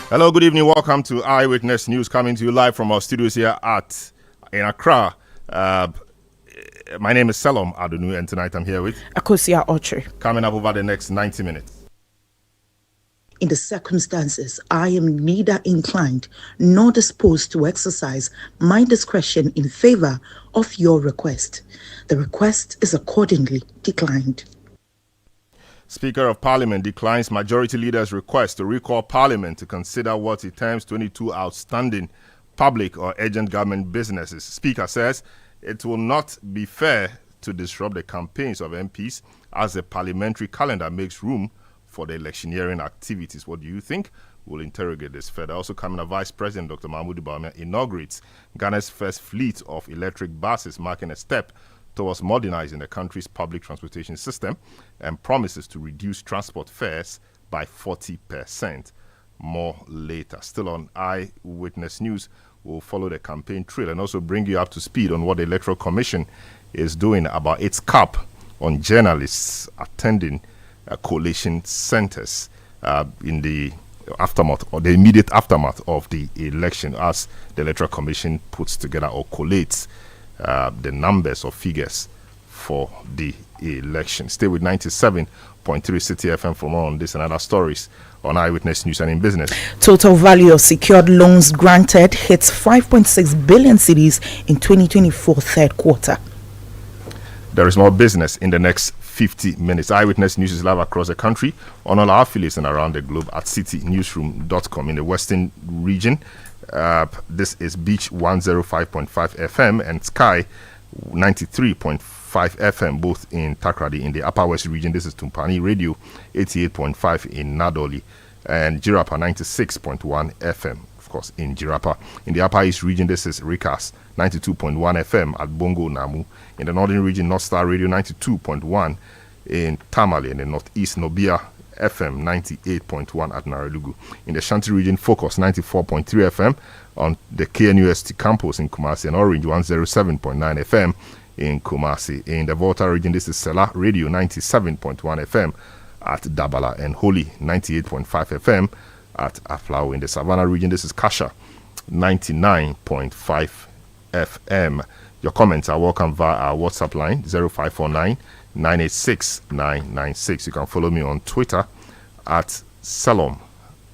Hello, good evening. Welcome to Eyewitness News, coming to you live from our studios here in Accra. My name is Selorm Adonoo, and tonight I'm here with Akosia Oche. Coming up over the next 90 minutes. In the circumstances, I am neither inclined nor disposed to exercise my discretion in favor of your request. The request is accordingly declined. Speaker of Parliament declines Majority Leader's request to recall Parliament to consider what he terms 22 outstanding public or urgent government businesses. Speaker says it will not be fair to disrupt the campaigns of MPs as the parliamentary calendar makes room for the electioneering activities. What do you think? We'll interrogate this further. Also coming up, Vice President Dr. Mahmoud Bawumia inaugurates Ghana's first fleet of electric buses, marking a step towards modernizing the country's public transportation system, and promises to reduce transport fares by 40%. More later. Still on Eyewitness News, we'll follow the campaign trail and also bring you up to speed on what the Electoral Commission is doing about its cap on journalists attending collation centers in the aftermath or the immediate aftermath of the election, as the Electoral Commission puts together or collates the numbers or figures for the election. Stay with 97.3 Citi FM for more on this and other stories on Eyewitness News and in Business. Total value of secured loans granted hits 5.6 billion cedis in 2024 third quarter. There is more business in the next 50 minutes. Eyewitness News is live across the country on all our affiliates and around the globe at citinewsroom.com. In the Western region, this is Beach 105.5 FM and Sky 93.5 FM, both in Takrady. In the Upper West region, this is Tumpani Radio 88.5 in Nadoli and Jirapa 96.1 FM, of course, in Jirapa. In the Upper East region, this is Rikas 92.1 FM at Bongo Namu. In the Northern region, North Star Radio 92.1 in Tamale. In the Northeast, Nobia FM 98.1 at Naralugu. In the Shanti region, Focus 94.3 FM on the KNUST campus in Kumasi, and Orange 107.9 FM in Kumasi. In the Volta region, this is Sela Radio 97.1 FM at Dabala, and Holy 98.5 FM at Aflao. In the Savannah region, this is Kasha 99.5 FM. Your comments are welcome via our WhatsApp line 0549 986 996. You can follow me on Twitter at Selorm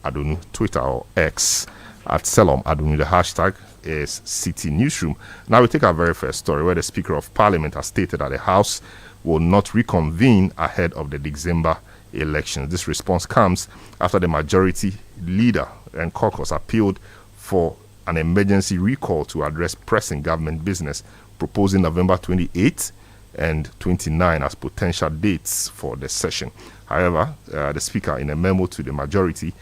Adonoo, Twitter or X at Selorm Adonoo. The hashtag is Citi Newsroom. Now we take our very first story, where the Speaker of Parliament has stated that the House will not reconvene ahead of the December elections. This response comes after the Majority Leader and caucus appealed for an emergency recall to address pressing government business, proposing November 28 and 29 as potential dates for the session. However, the Speaker, in a memo to the majority,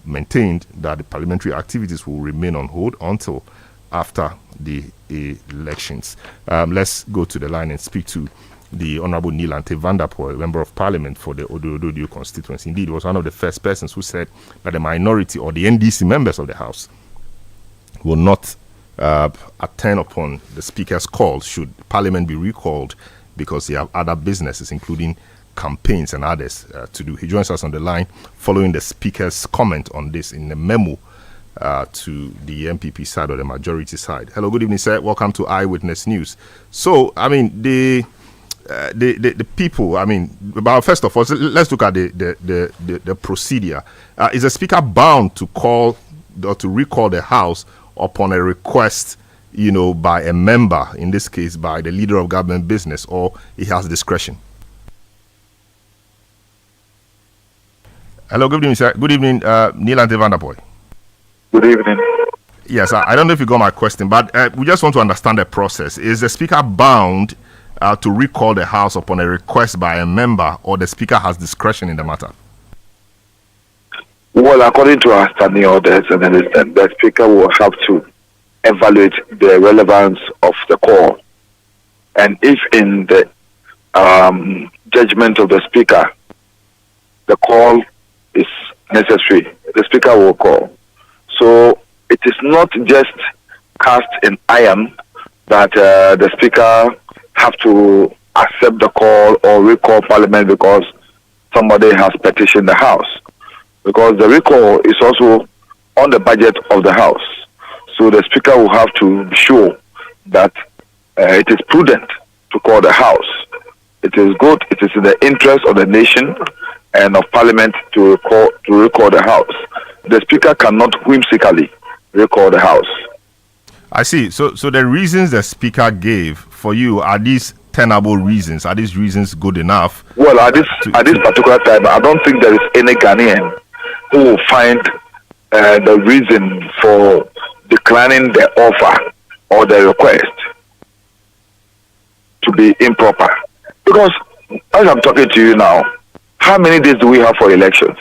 maintained that the parliamentary activities will remain on hold until after the elections. Let's go to the line and speak to the Honorable Nilante Vanderpoel, Member of Parliament for the Odo constituency. Indeed, he was one of the first persons who said that the minority or the NDC members of the House will not attend upon the Speaker's call should Parliament be recalled, because they have other businesses, including campaigns and others, to do. He joins us on the line following the Speaker's comment on this in a memo to the MPP side or the majority side. Hello, good evening, sir. Welcome to Eyewitness News. So, I mean, the people, I mean, but first of all, let's look at the procedure. Is the Speaker bound to call or to recall the House upon a request, by a member, in this case by the leader of government business, or he has discretion? Hello, good evening, sir. Good evening, Nilante Vanderpoel. Good evening. Yes, I don't know if you got my question, but we just want to understand the process. Is the Speaker bound to recall the House upon a request by a member, or the Speaker has discretion in the matter? Well, according to our standing orders and understand, the Speaker will have to evaluate the relevance of the call. And if in the judgment of the Speaker, the call is necessary, the Speaker will call. So it is not just cast in iron that the Speaker have to accept the call or recall Parliament because somebody has petitioned the House. Because the recall is also on the budget of the House. So the Speaker will have to be sure that it is prudent to call the House. It is good, it is in the interest of the nation and of Parliament to recall the House. The Speaker cannot whimsically recall the House. I see. So the reasons the Speaker gave for you, are these tenable reasons? Are these reasons good enough? Well, at this particular time, I don't think there is any Ghanaian who will find the reason for declining the offer or the request to be improper. Because as I'm talking to you now, how many days do we have for elections?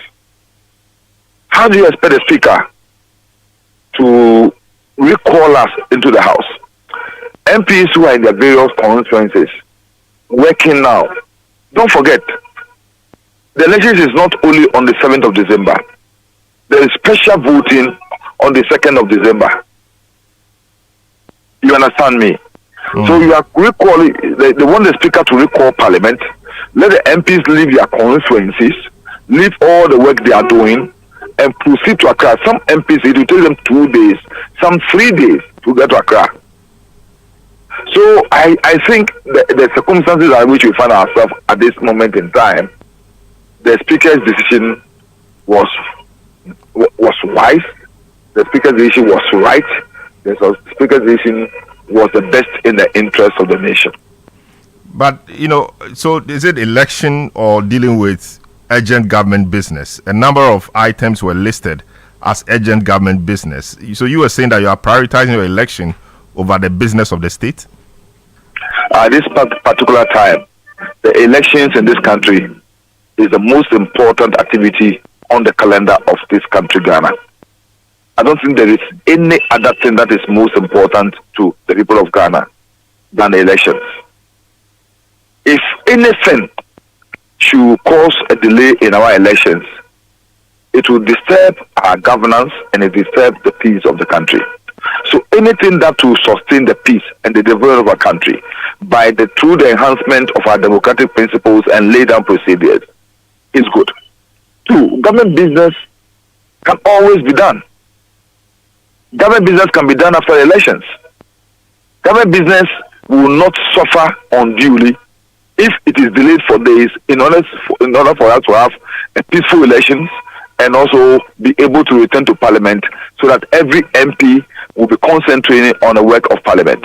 How do you expect the Speaker to recall us into the House? MPs who are in their various constituencies working now. Don't forget, the elections is not only on the 7th of December. There is special voting on the 2nd of December. You understand me? So you are recalling, they want the Speaker to recall Parliament, let the MPs leave their constituencies, leave all the work they are doing, and proceed to Accra. Some MPs, it will take them 2 days, some 3 days to get to Accra. So I think the circumstances in which we find ourselves at this moment in time, the Speaker's decision was wise, the Speaker's decision was right, the Speaker's decision was the best in the interest of the nation. But, so is it election or dealing with urgent government business? A number of items were listed as urgent government business. So you were saying that you are prioritizing your election over the business of the state? At this particular time, the elections in this country is the most important activity on the calendar of this country, Ghana. I don't think there is any other thing that is most important to the people of Ghana than the elections. If anything should cause a delay in our elections, it will disturb our governance and it disturb the peace of the country. So anything that will sustain the peace and the development of our country through the enhancement of our democratic principles and lay down procedures is good. 2, government business can always be done. Government business can be done after elections. Government business will not suffer unduly if it is delayed for days in order for us to have a peaceful elections and also be able to return to Parliament so that every MP will be concentrating on the work of Parliament.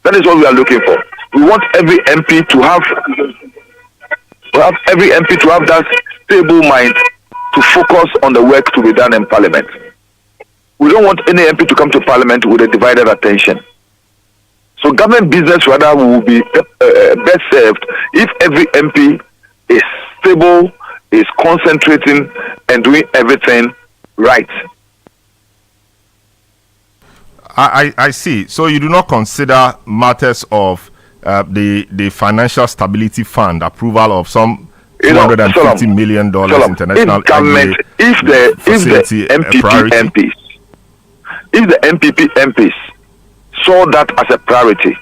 That is what we are looking for. We want every MP to have that stable mind to focus on the work to be done in Parliament. We don't want any MP to come to Parliament with a divided attention. So government business rather will be best served if every MP is stable, is concentrating and doing everything right. I see. So you do not consider matters of the Financial Stability Fund approval of some $250 million international if the MPP MPs saw that as a priority,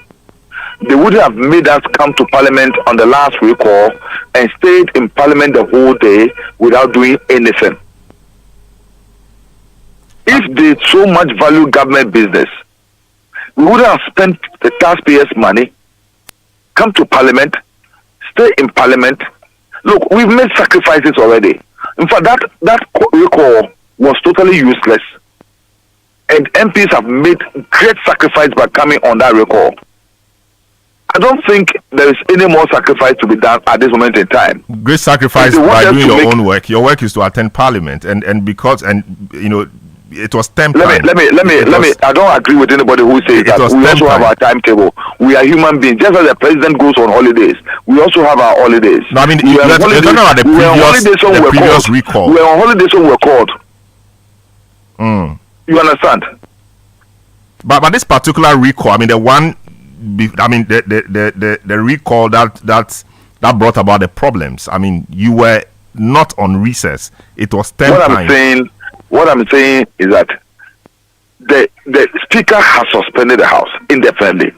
they would have made us come to Parliament on the last recall and stayed in Parliament the whole day without doing anything. If they so much value government business, we would have spent the taxpayers' money, come to Parliament, stay in Parliament. Look, we've made sacrifices already. In fact, that recall was totally useless. And MPs have made great sacrifice by coming on that recall. I don't think there is any more sacrifice to be done at this moment in time. Great sacrifice by doing your own work. Your work is to attend Parliament, and it was temporary. Let me. I don't agree with anybody who says that. We also have our timetable. We are human beings. Just as the president goes on holidays, we also have our holidays. No, I mean, you're talking about the previous recall. We were on holidays when we were called. You understand? But this particular recall, I mean, the recall that brought about the problems. I mean, you were not on recess. It was temporary. What I'm saying is that the Speaker has suspended the House indefinitely.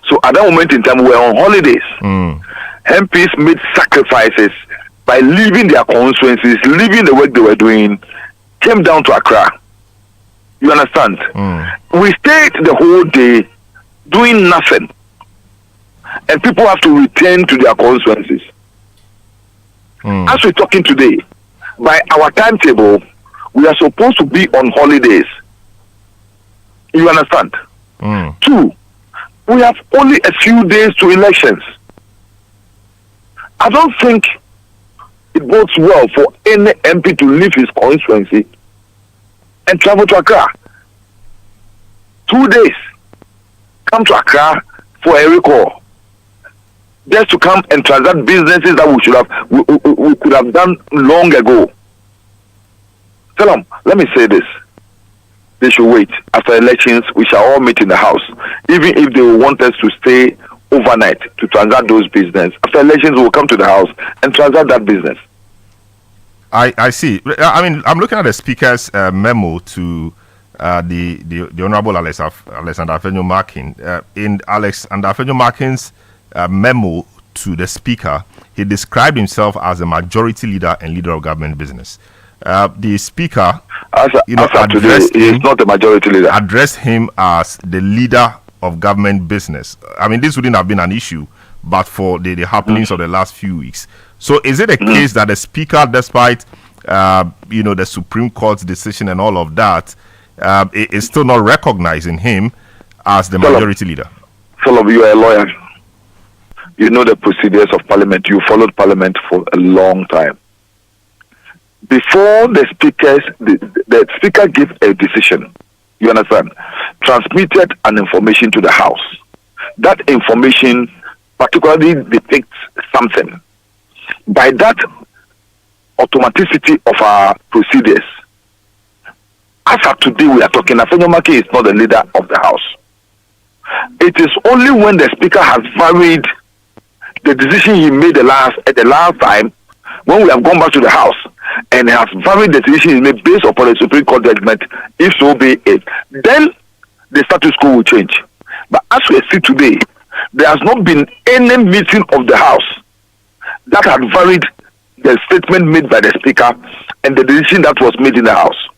So at that moment in time, we were on holidays. MPs made sacrifices by leaving their constituencies, leaving the work they were doing, came down to Accra. You understand? We stayed the whole day doing nothing. And people have to return to their constituencies. As we're talking today, by our timetable, we are supposed to be on holidays. You understand? 2, we have only a few days to elections. I don't think it bodes well for any MP to leave his constituency and travel to Accra. 2 days. Come to Accra for a recall. Just to come and transact businesses that we could have done long ago. Selorm, let me say this. They should wait. After elections, we shall all meet in the house. Even if they want us to stay overnight to transact those business. After elections, we'll come to the house and transact that business. I see. I mean, I'm looking at the Speaker's memo to the Honorable Alexander Afenyo-Markin. In Alexander Afenyo-Markin's memo to the Speaker, he described himself as a majority leader and leader of government business. The Speaker, addressed him, he is not a majority leader. Addressed him as the leader of government business. I mean, this wouldn't have been an issue, but for the happenings of the last few weeks. So, is it a case that the Speaker, despite the Supreme Court's decision and all of that, is still not recognizing him as the majority leader? Selorm, you are a lawyer. You know the procedures of Parliament. You followed Parliament for a long time. Before the Speaker gave a decision, you understand, transmitted an information to the House. That information particularly depicts something. By that automaticity of our procedures, as of today we are talking, Afenyo-Markin is not the leader of the House. It is only when the Speaker has varied the decision he made at the last time, when we have gone back to the House and has varied the decision he made based upon the Supreme Court judgment, if so be it, then the status quo will change. But as we see today, there has not been any meeting of the House that had varied the statement made by the Speaker and the decision that was made in the House.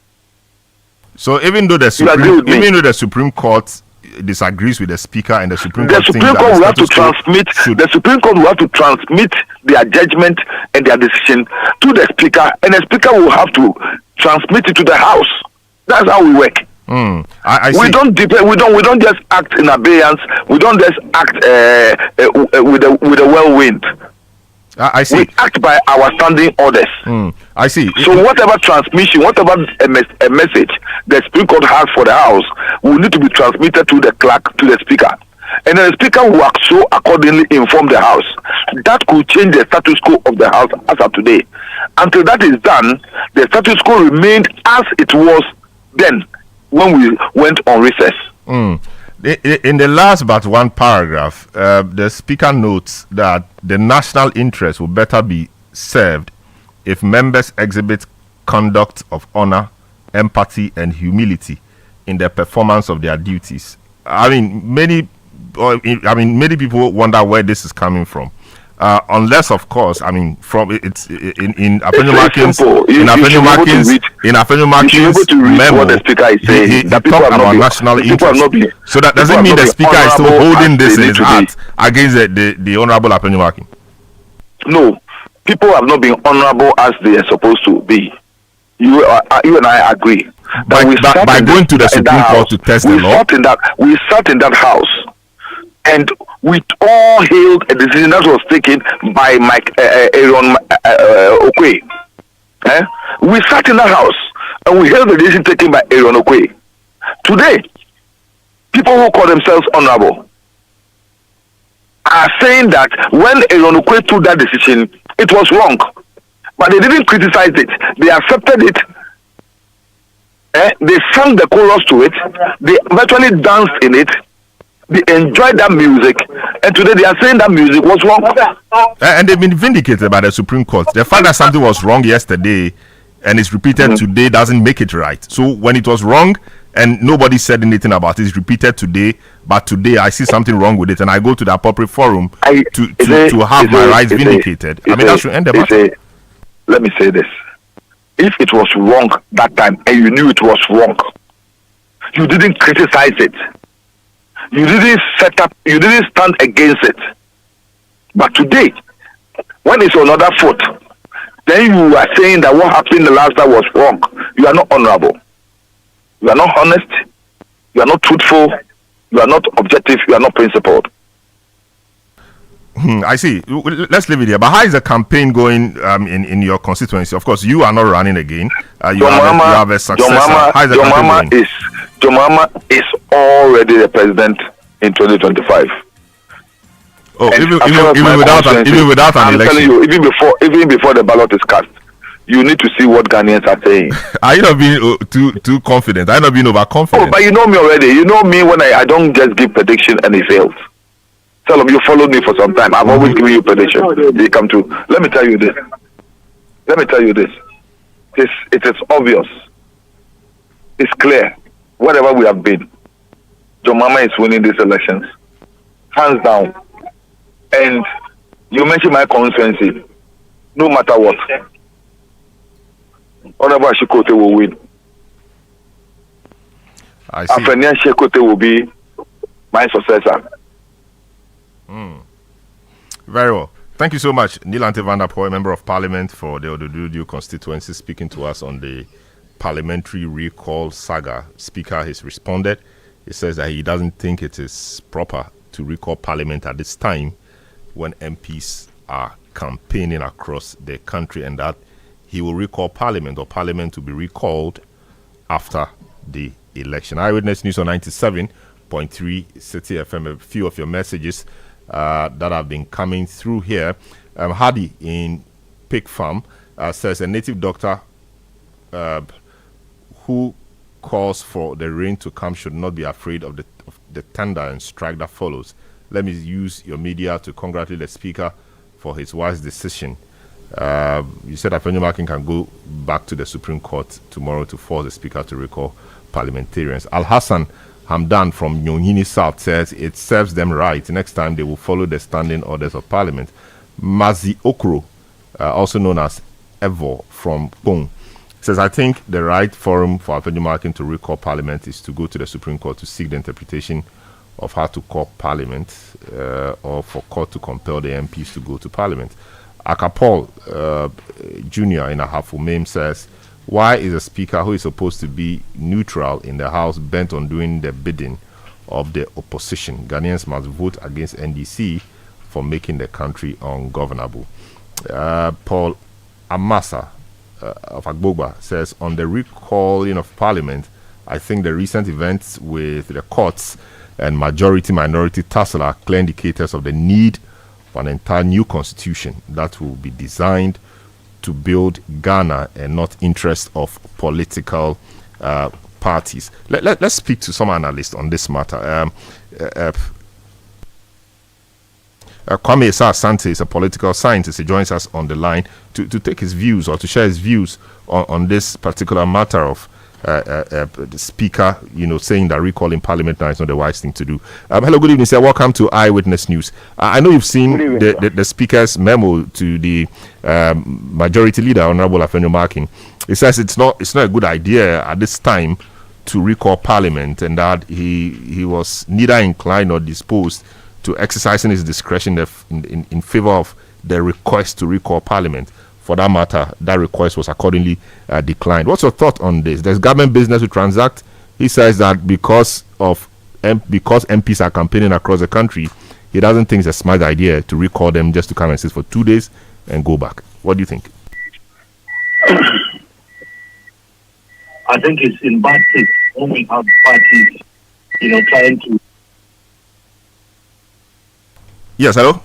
So even though the Supreme Court disagrees with the Speaker and the Supreme Court will have to transmit the Supreme Court will have to transmit their judgment and their decision to the Speaker, and the Speaker will have to transmit it to the House. That's how we work. We don't just act in abeyance. We don't just act with a whirlwind. I see. We act by our standing orders. I see. So whatever transmission, whatever a message the Supreme Court has for the House will need to be transmitted to the clerk, to the Speaker. And then the Speaker will so accordingly inform the House. That could change the status quo of the House as of today. Until that is done, the status quo remained as it was then when we went on recess. In the last but one paragraph, the Speaker notes that the national interest will better be served if members exhibit conduct of honor, empathy, and humility in the performance of their duties. I mean, many people wonder where this is coming from. Unless, of course, I mean, from it's in Afenyo-Markin's memo, what the Speaker is saying, he talked about national interest. So that doesn't mean the Speaker is still holding this in his heart against the Honorable Afenyo-Markin. No, people have not been honorable as they are supposed to be. You and I agree. By going to the Supreme Court to test the law? We sat in that House, and we all hailed a decision that was taken by Aaron Okwe. We sat in that House and we hailed the decision taken by Aaron Okwe. Today, people who call themselves honorable are saying that when Aaron Okwe took that decision, it was wrong. But they didn't criticize it. They accepted it. They sang the chorus to it. They virtually danced in it. They enjoyed that music, and today they are saying that music was wrong. And they've been vindicated by the Supreme Court. The fact that something was wrong yesterday and it's repeated today doesn't make it right. So when it was wrong and nobody said anything about it, it's repeated today, but today I see something wrong with it and I go to the appropriate forum to have my rights vindicated. I mean, that should end the matter. Let me say this. if it was wrong that time and you knew it was wrong, you didn't criticize it. You didn't you didn't stand against it. But today, when it's on another foot, then you are saying that what happened the last time was wrong. You are not honorable. You are not honest. You are not truthful. You are not objective. You are not principled. I see. Let's leave it here. But how is the campaign going in your constituency? Of course, you are not running again. You have a successor. How is the campaign going? Jomama is already the president in 2025. Oh, even without an election. I'm telling you, even before the ballot is cast, you need to see what Ghanaians are saying. Are you not being too confident? Are you not being overconfident? Oh, but you know me already. You know me when I don't just give prediction and it fails. Selorm, you followed me for some time. I've always given you prediction. They come true. Let me tell you this. It is obvious. It's clear. Whatever we have been, Jomama is winning these elections. Hands down. And you mentioned my constituency. No matter what. Honorable Ashikote will win. I see. Afrenia Shekote will be my successor. Very well. Thank you so much, Nilante van der Poel, Member of Parliament for the Adonoo constituency, speaking to us on the parliamentary recall saga. Speaker has responded. He says that he doesn't think it is proper to recall Parliament at this time when MPs are campaigning across the country, and that he will recall Parliament, or Parliament to be recalled after the election. Eyewitness News on 97.3 Citi FM. A few of your messages that have been coming through here. Hadi in Pig Farm says a native doctor who calls for the rain to come should not be afraid of the thunder and strike that follows. Let me use your media to congratulate the Speaker for his wise decision. You said Afenyo Makin can go back to the Supreme Court tomorrow to force the Speaker to recall parliamentarians. Al Hassan Hamdan from Nyonhini South says it serves them right. Next time they will follow the standing orders of Parliament. Mazi Okro, also known as Evo from Pong, says, I think the right forum for Afenyo Makin to recall Parliament is to go to the Supreme Court to seek the interpretation of how to call Parliament, or for court to compel the MPs to go to Parliament. Akapol Jr. in Ahafumem says, why is a speaker who is supposed to be neutral in the House bent on doing the bidding of the opposition? Ghanaians must vote against NDC for making the country ungovernable. Paul Amasa of Agbogba says, on the recalling of Parliament, I think the recent events with the courts and majority-minority tussle are clear indicators of the need for an entire new constitution that will be designed to build Ghana and not interest of political parties. Let's speak to some analysts on this matter. Kwame Asante is a political scientist. He joins us on the line to take his views, or to share his views on this particular matter of the Speaker, saying that recalling Parliament now is not the wise thing to do. Hello, good evening, sir. Welcome to Eyewitness News. I know you've seen the Speaker's memo to the Majority Leader, Honorable Afenyo Makin. He says it's not a good idea at this time to recall Parliament, and that he was neither inclined nor disposed to exercising his discretion in favor of the request to recall Parliament. For that matter, that request was accordingly declined. What's your thought on this? There's government business to transact. He says that because MPs are campaigning across the country, he doesn't think it's a smart idea to recall them just to come and sit for 2 days and go back. What do you think? I think it's in bad taste when we have parties, trying to. Yes, hello?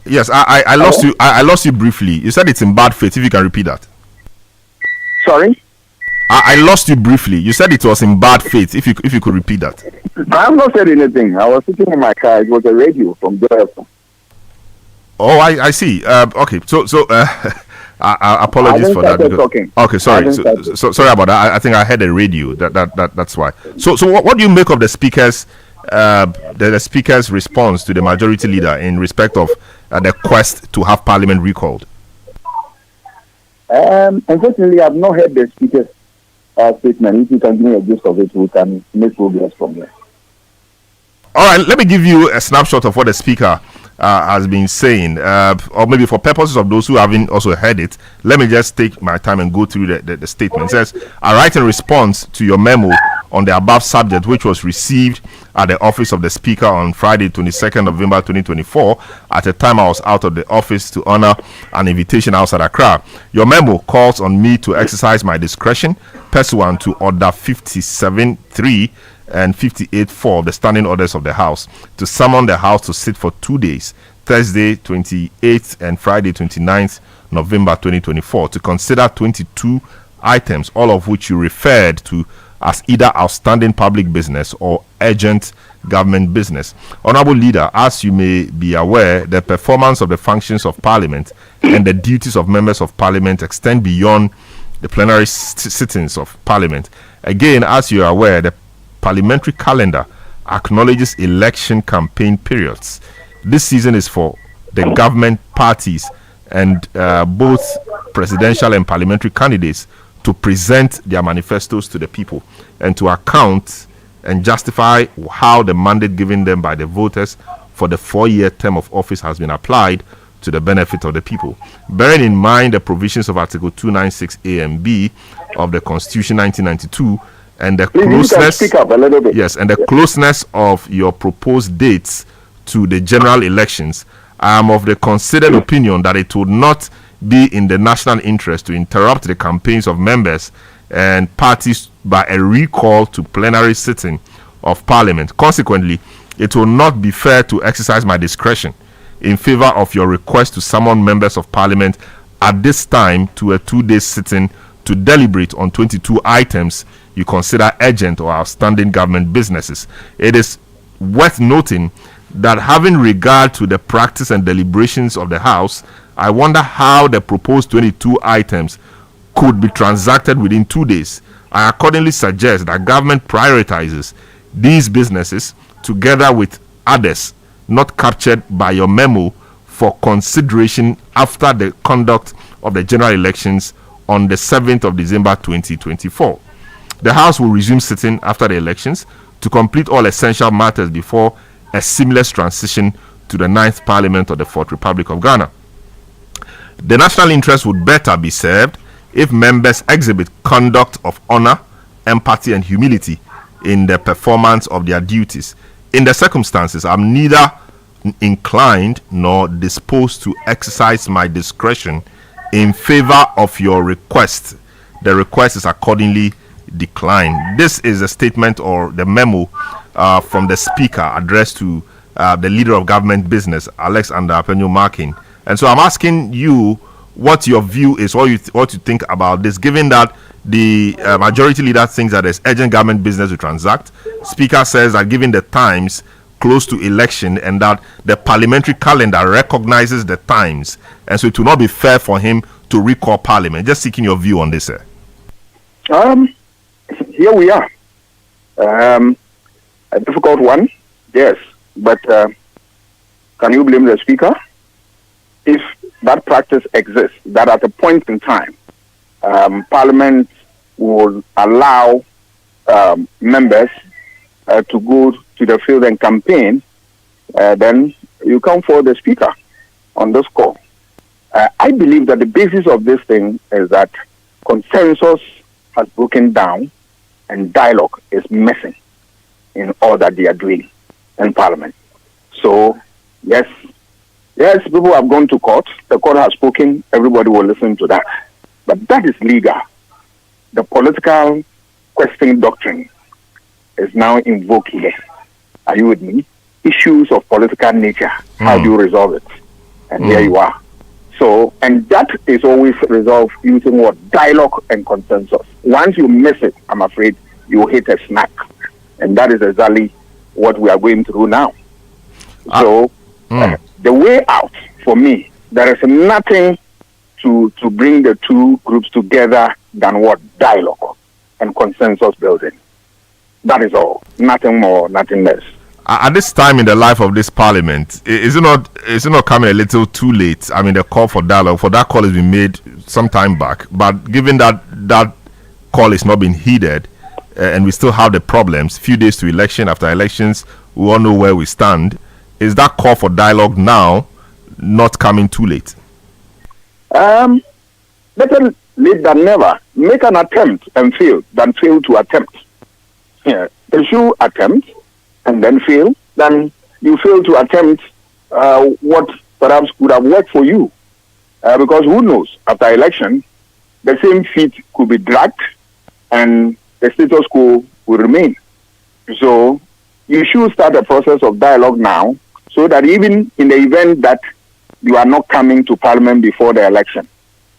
Yes, I lost you. I lost you briefly. You said it's in bad faith. If you can repeat that. Sorry? I lost you briefly. You said it was in bad faith. If you could repeat that. I have not said anything. I was sitting in my car. It was a radio from there. Oh, I see. Okay, so apologies for that. Okay, sorry. So sorry about that. I think I heard a radio. That's why. So what do you make of the Speaker's the Speaker's response to the Majority Leader in respect of the quest to have Parliament recalled? Unfortunately, I've not heard the speaker's statement. If you can give me a gist of it, we can make progress from there. All right, let me give you a snapshot of what the speaker has been saying, or maybe for purposes of those who haven't also heard it, let me just take my time and go through the statement. It says, I write in response to your memo on the above subject, which was received at the office of the speaker on Friday, 22nd November 2024, at a time I was out of the office to honor an invitation outside Accra. Your memo calls on me to exercise my discretion pursuant to Order 57.3 and 58.4 of the standing orders of the House to summon the House to sit for 2 days, Thursday 28th and Friday 29th November 2024, to consider 22 items, all of which you referred to as either outstanding public business or urgent government business. Honorable Leader, as you may be aware, the performance of the functions of Parliament and the duties of members of Parliament extend beyond the plenary sittings of Parliament. Again, as you are aware, the parliamentary calendar acknowledges election campaign periods. This season is for the government parties and both presidential and parliamentary candidates to present their manifestos to the people and to account and justify how the mandate given them by the voters for the 4-year term of office has been applied to the benefit of the people. Bearing in mind the provisions of Article 296A and B of the Constitution 1992 and the closeness of your proposed dates to the general elections, I am of the considered opinion that it would not be in the national interest to interrupt the campaigns of members and parties by a recall to plenary sitting of Parliament. Consequently, it will not be fair to exercise my discretion in favor of your request to summon members of Parliament at this time to a 2-day sitting to deliberate on 22 items you consider urgent or outstanding government businesses. It is worth noting that, having regard to the practice and deliberations of the House, I wonder how the proposed 22 items could be transacted within 2 days. I accordingly suggest that government prioritizes these businesses together with others not captured by your memo for consideration after the conduct of the general elections on the 7th of December 2024. The House will resume sitting after the elections to complete all essential matters before a seamless transition to the 9th Parliament of the 4th Republic of Ghana. The national interest would better be served if members exhibit conduct of honor, empathy, and humility in the performance of their duties. In the circumstances, I'm neither inclined nor disposed to exercise my discretion in favor of your request. The request is accordingly declined. This is a statement or the memo from the Speaker addressed to the Leader of Government Business, Alex Apenyo Markin. And so I'm asking you what your view is, what you think about this, given that the majority leader thinks that there's urgent government business to transact. Speaker says that given the times close to election and that the parliamentary calendar recognizes the times, and so it will not be fair for him to recall Parliament. Just seeking your view on this, sir. Here we are. A difficult one, yes, but can you blame the Speaker? If that practice exists, that at a point in time, Parliament will allow members to go to the field and campaign, then you come for the Speaker on this call. I believe that the basis of this thing is that consensus has broken down and dialogue is missing in all that they are doing in Parliament. So, yes, people have gone to court. The court has spoken. Everybody will listen to that. But that is legal. The political questioning doctrine is now invoked here. Are you with me? Issues of political nature. How do you resolve it? And here you are. So, and that is always resolved using what? Dialogue and consensus. Once you miss it, I'm afraid you hit a snack. And that is exactly what we are going through now. So, the way out, for me, there is nothing to bring the two groups together than what? Dialogue and consensus building. That is all. Nothing more, nothing less. at this time in the life of this parliament, is it not coming a little too late? I mean, the call for dialogue, for that call has been made some time back, but given that that call is not being heeded, and we still have the problems, few days to election, after elections, we all know where we stand. Is that call for dialogue now not coming too late? Better late than never. Make an attempt and fail than fail to attempt. Yeah. If you attempt and then fail, then you fail to attempt what perhaps could have worked for you. Because who knows, after election, the same feet could be dragged and the status quo will remain. So you should start a process of dialogue now, so that even in the event that you are not coming to Parliament before the election,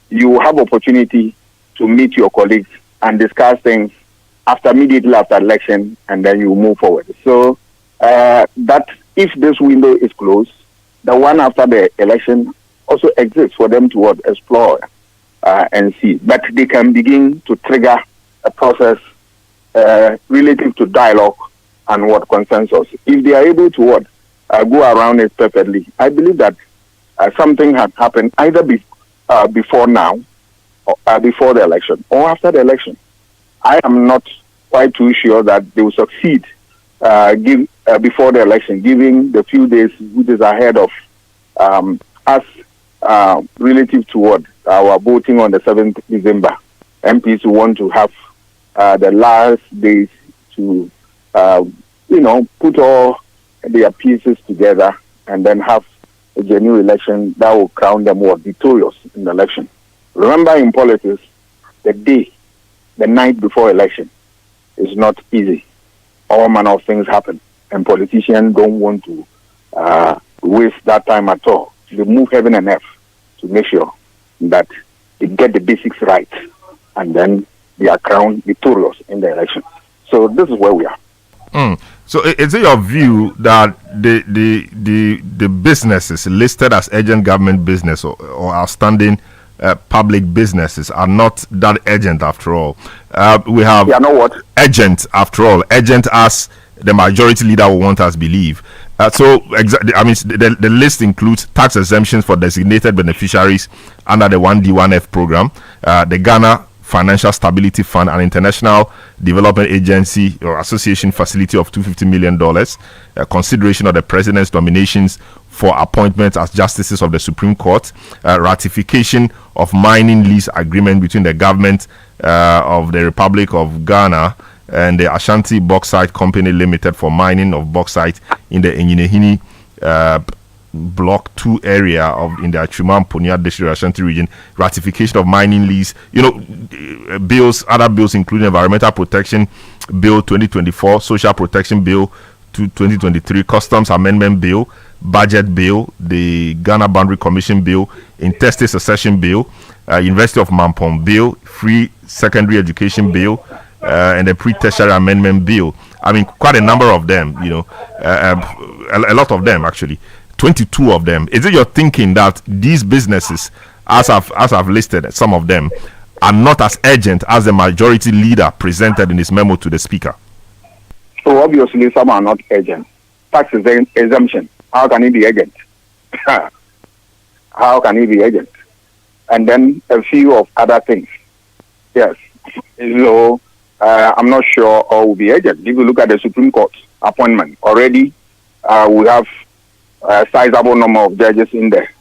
you have opportunity to meet your colleagues and discuss things immediately after election, and then you move forward. So that if this window is closed, the one after the election also exists for them to explore and see. But they can begin to trigger a process relative to dialogue and consensus. If they are able to go around it perfectly, I believe that something had happened either before now, or before the election, or after the election. I am not quite too sure that they will succeed before the election, given the few days which is ahead of us relative to our voting on the 7th December. MPs who want to have the last days to, put all their pieces together and then have a genuine election that will crown them victorious in the election. Remember, in politics, the night before election is not easy. All manner of things happen, and politicians don't want to waste that time at all. They move heaven and earth to make sure that they get the basics right, and then they are crowned victorious in the election. So this is where we are. So is it your view that the businesses listed as urgent government business or outstanding public businesses are not that urgent after all? We have urgent after all, urgent as the majority leader will want us believe. The list includes tax exemptions for designated beneficiaries under the 1D1F program, the Ghana Financial Stability Fund, an international development agency or association facility of $250 million, consideration of the president's nominations for appointments as justices of the Supreme Court, ratification of mining lease agreement between the government of the Republic of Ghana and the Ashanti Bauxite Company Limited for mining of bauxite in the Enyinehini Block 2 area in the Achuma Ponya District, Ashanti region, ratification of mining lease, bills, other bills including Environmental Protection Bill 2024, Social Protection Bill 2023, Customs Amendment Bill, Budget Bill, the Ghana Boundary Commission Bill, Interstate Succession Bill, University of Mampong Bill, Free Secondary Education Bill, and the Pre-Tertiary Amendment Bill. I mean, quite a number of them, a lot of them actually. 22 of them. Is it your thinking that these businesses, as I've listed some of them, are not as urgent as the majority leader presented in his memo to the speaker? So obviously some are not urgent. Tax exemption, how can it be urgent? How can it be urgent? And then a few of other things. Yes. So I'm not sure all will be urgent. If you look at the Supreme Court appointment, already we have a sizable number of judges in there.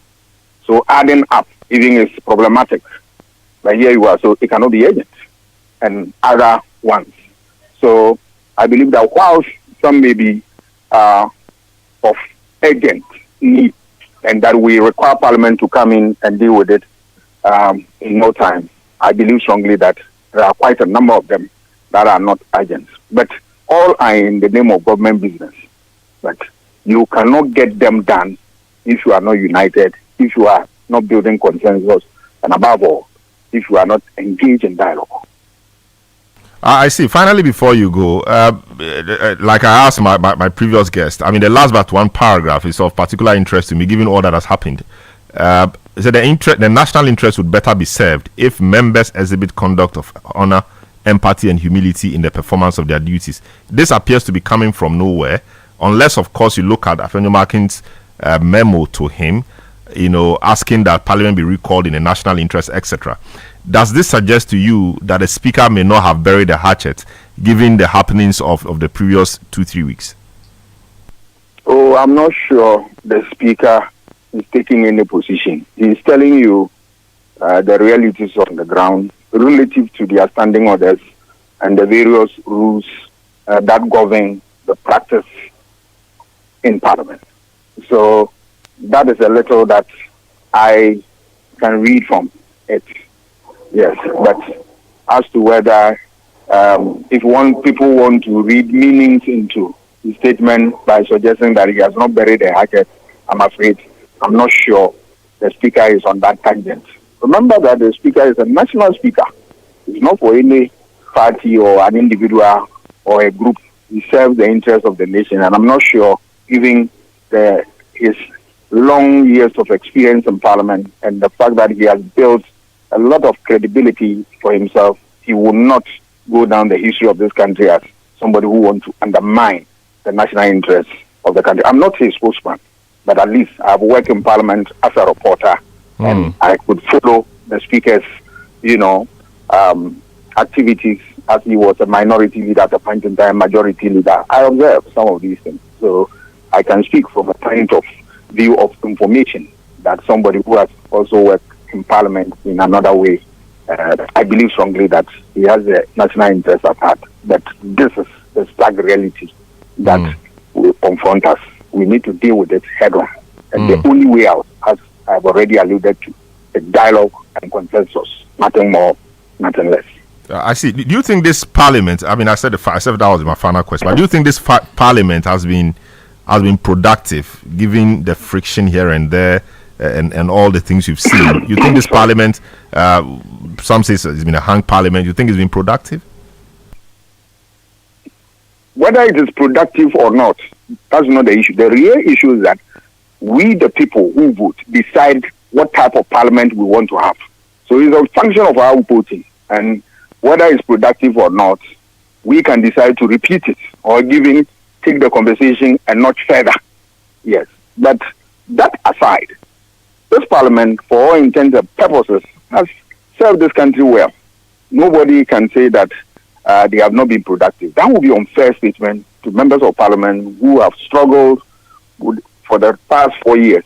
So adding up even is problematic. But here you are, so it cannot be urgent. And other ones. So I believe that while some may be of urgent need and that we require Parliament to come in and deal with it in no time, I believe strongly that there are quite a number of them that are not urgent. But all are in the name of government business. But you cannot get them done if you are not united, if you are not building consensus, and above all, if you are not engaged in dialogue. I see. Finally, before you go, like I asked my previous guest, I mean, the last but one paragraph is of particular interest to me, given all that has happened. So the national interest would better be served if members exhibit conduct of honor, empathy, and humility in the performance of their duties. This appears to be coming from nowhere. unless, of course, you look at Afenyomakin's memo to him, asking that Parliament be recalled in a national interest, etc. Does this suggest to you that the Speaker may not have buried the hatchet, given the happenings of the previous 2-3 weeks? Oh, I'm not sure the Speaker is taking any position. He's telling you the realities on the ground relative to the outstanding orders and the various rules that govern the practice in Parliament. So that is a little that I can read from it. Yes, but as to whether if people want to read meanings into his statement by suggesting that he has not buried the hatchet, I'm afraid I'm not sure the Speaker is on that tangent. Remember that the Speaker is a national Speaker. It's not for any party or an individual or a group. He serves the interests of the nation, and I'm not sure, given his long years of experience in Parliament and the fact that he has built a lot of credibility for himself, he will not go down the history of this country as somebody who wants to undermine the national interests of the country. I'm not his spokesman, but at least I've worked in Parliament as a reporter, and I could follow the Speaker's, activities as he was a minority leader at a point in time, majority leader. I observed some of these things. So I can speak from a point of view of information that somebody who has also worked in Parliament in another way, I believe strongly that he has a national interest at heart. But this is the stark reality that will confront us. We need to deal with it head on. And the only way out, as I've already alluded to, is dialogue and consensus. Nothing more, nothing less. I see. Do you think this Parliament? I mean, I said that was my final question. But do you think this Parliament has been productive, given the friction here and there, and all the things you've seen? You think this Parliament, some say it's been a hung Parliament. You think it's been productive? Whether it is productive or not, that's not the issue. The real issue is that we, the people who vote, decide what type of Parliament we want to have. So it's a function of our voting, and whether it's productive or not, we can decide to repeat it or take the conversation and not further. Yes. But that aside, this Parliament, for all intents and purposes, has served this country well. Nobody can say that they have not been productive. That would be an unfair statement to members of Parliament who have struggled for the past 4 years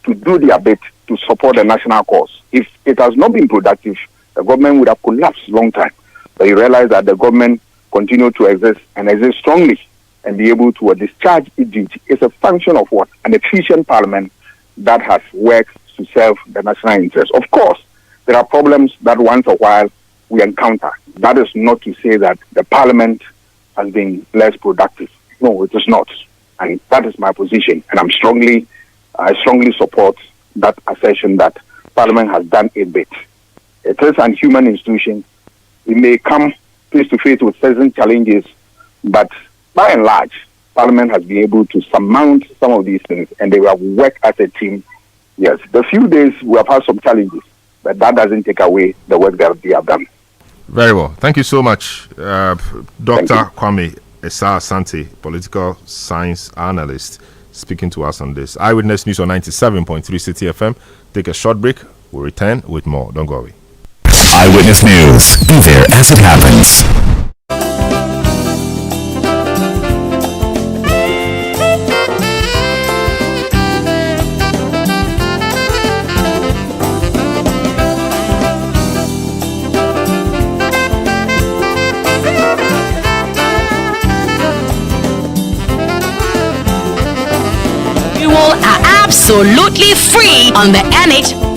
to do their bit to support the national cause. If it has not been productive, the government would have collapsed long time. But you realize that the government continued to exist and exist strongly and be able to discharge its duty. It's a function of what? An efficient Parliament that has worked to serve the national interest. Of course, there are problems that once a while we encounter. That is not to say that the Parliament has been less productive. No, it is not. And that is my position. And I strongly support that assertion that Parliament has done a bit. It is an human institution. It may come face to face with certain challenges, but by and large, Parliament has been able to surmount some of these things, and they have worked as a team. Yes, the few days we have had some challenges, but that doesn't take away the work that they have done. Very well. Thank you so much, Dr. Kwame Asante, political science analyst, speaking to us on this. Eyewitness News on 97.3 Citi FM. Take a short break. We'll return with more. Don't go away. Eyewitness News. Be there as it happens. You all are absolutely free on the NH.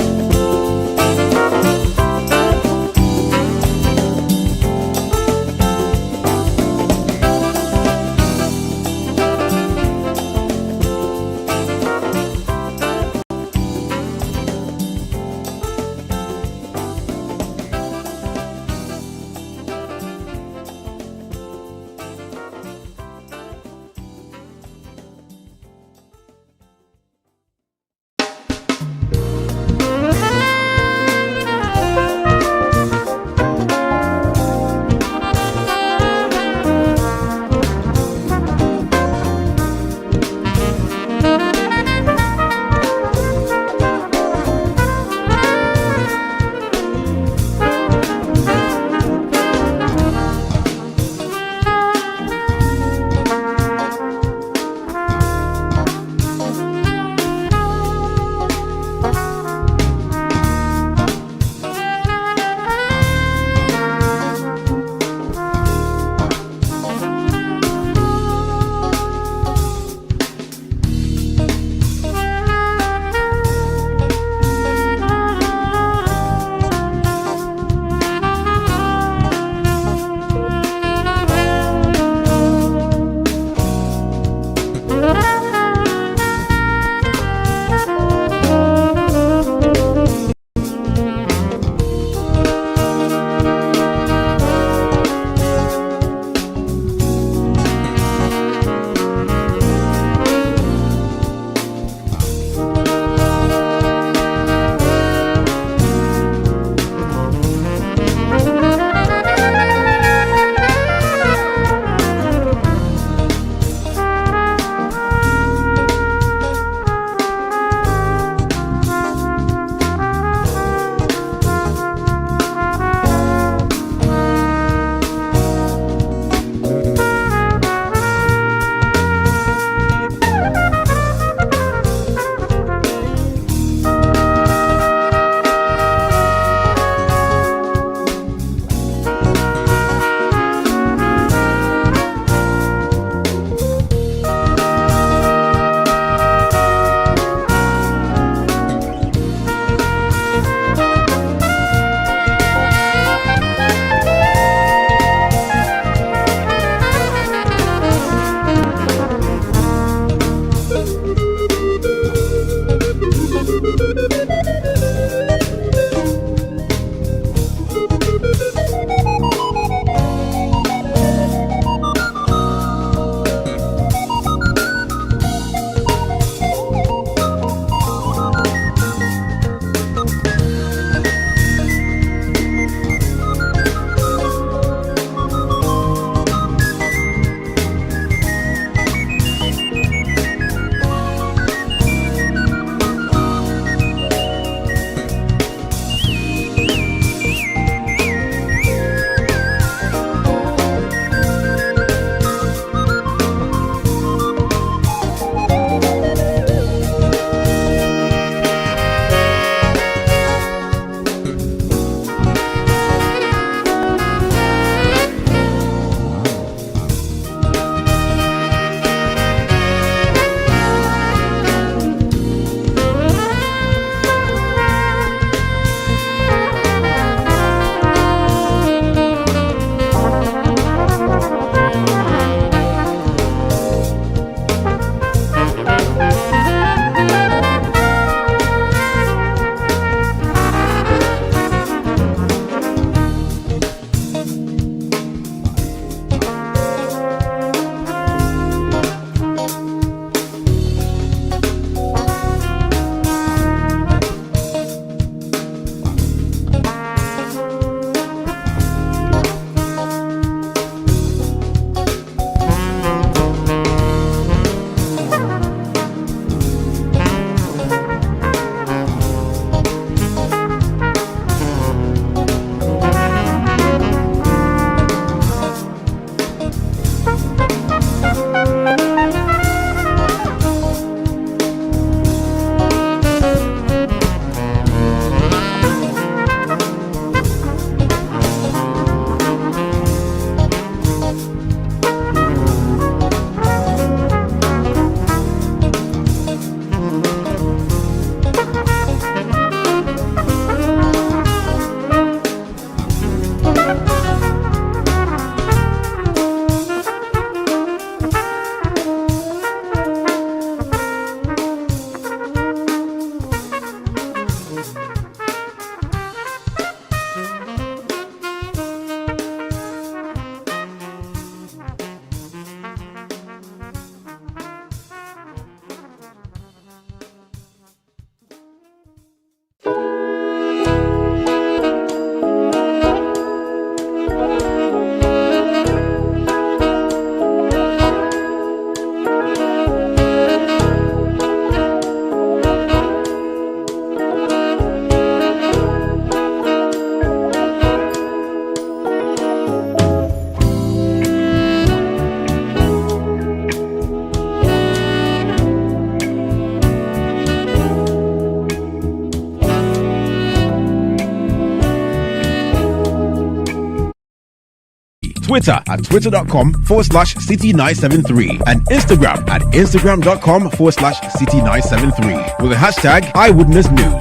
Twitter at twitter.com/Citi973 and Instagram at instagram.com/Citi973 with the hashtag Eyewitness News.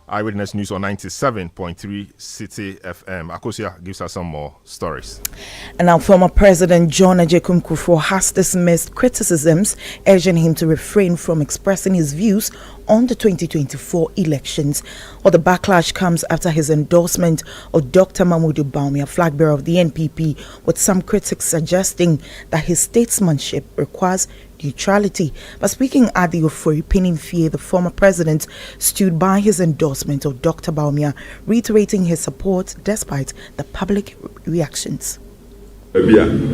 Eyewitness News on 97.3 Citi FM. Akosia gives us some more stories. And now former President John Agyekum Kufuor has dismissed criticisms urging him to refrain from expressing his views on the 2024 elections. Or the backlash comes after his endorsement of Dr. Mahmoud Bawumia, flag bearer of the NPP, with some critics suggesting that his statesmanship requires neutrality. But speaking at the Ofori Pinimfie, the former president stood by his endorsement of Dr. Bawumia, reiterating his support despite the public reactions. When I'm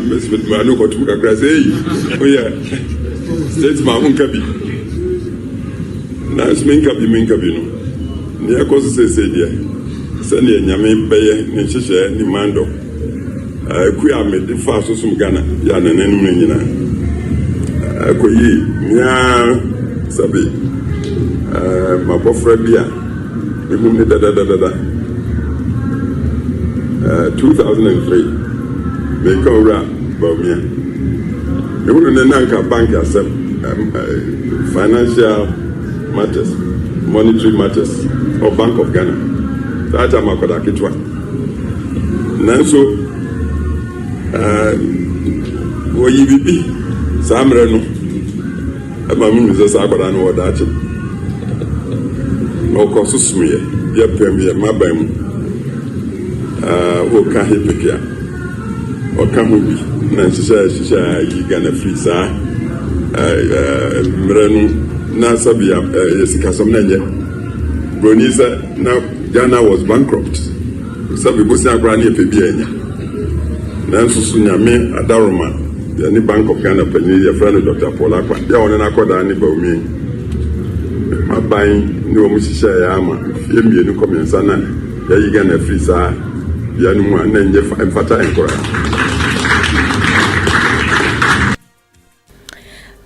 the statesman, statesman unkabi na sminkabi minkabi no ne akoso sese dia sani enyame beye ne hihye ni mando akuya me de fa so sum Ghana ya nananum nyina akoyi nya sabi mabofra bia ehum ne dada 2003 me kora Bawumia. You wouldn't know bank yourself, financial matters, monetary matters, or Bank of Ghana. That time I could have it one. Nanso, OEBP, Sam Reno, Mammy is a Sabbath or that. No costs me, dear Premier, my bam, who can he pick ya, or can we be? Nancy says, you gonna free, sir. Mrenu, Nasabia, Jessica Somnanya. Bonisa, now Ghana was bankrupt. Some people say, Granny Pibiania. Nancy Sunyame, Adaroma, the new Bank of Ghana, Penny, a friend of Dr. Polakwa. They are on an accord, I need me. My buying no Mississippi, Yama, Yemi, no comments, and you gonna free, sir. Yanuma, and Jeff and Fata and Cora.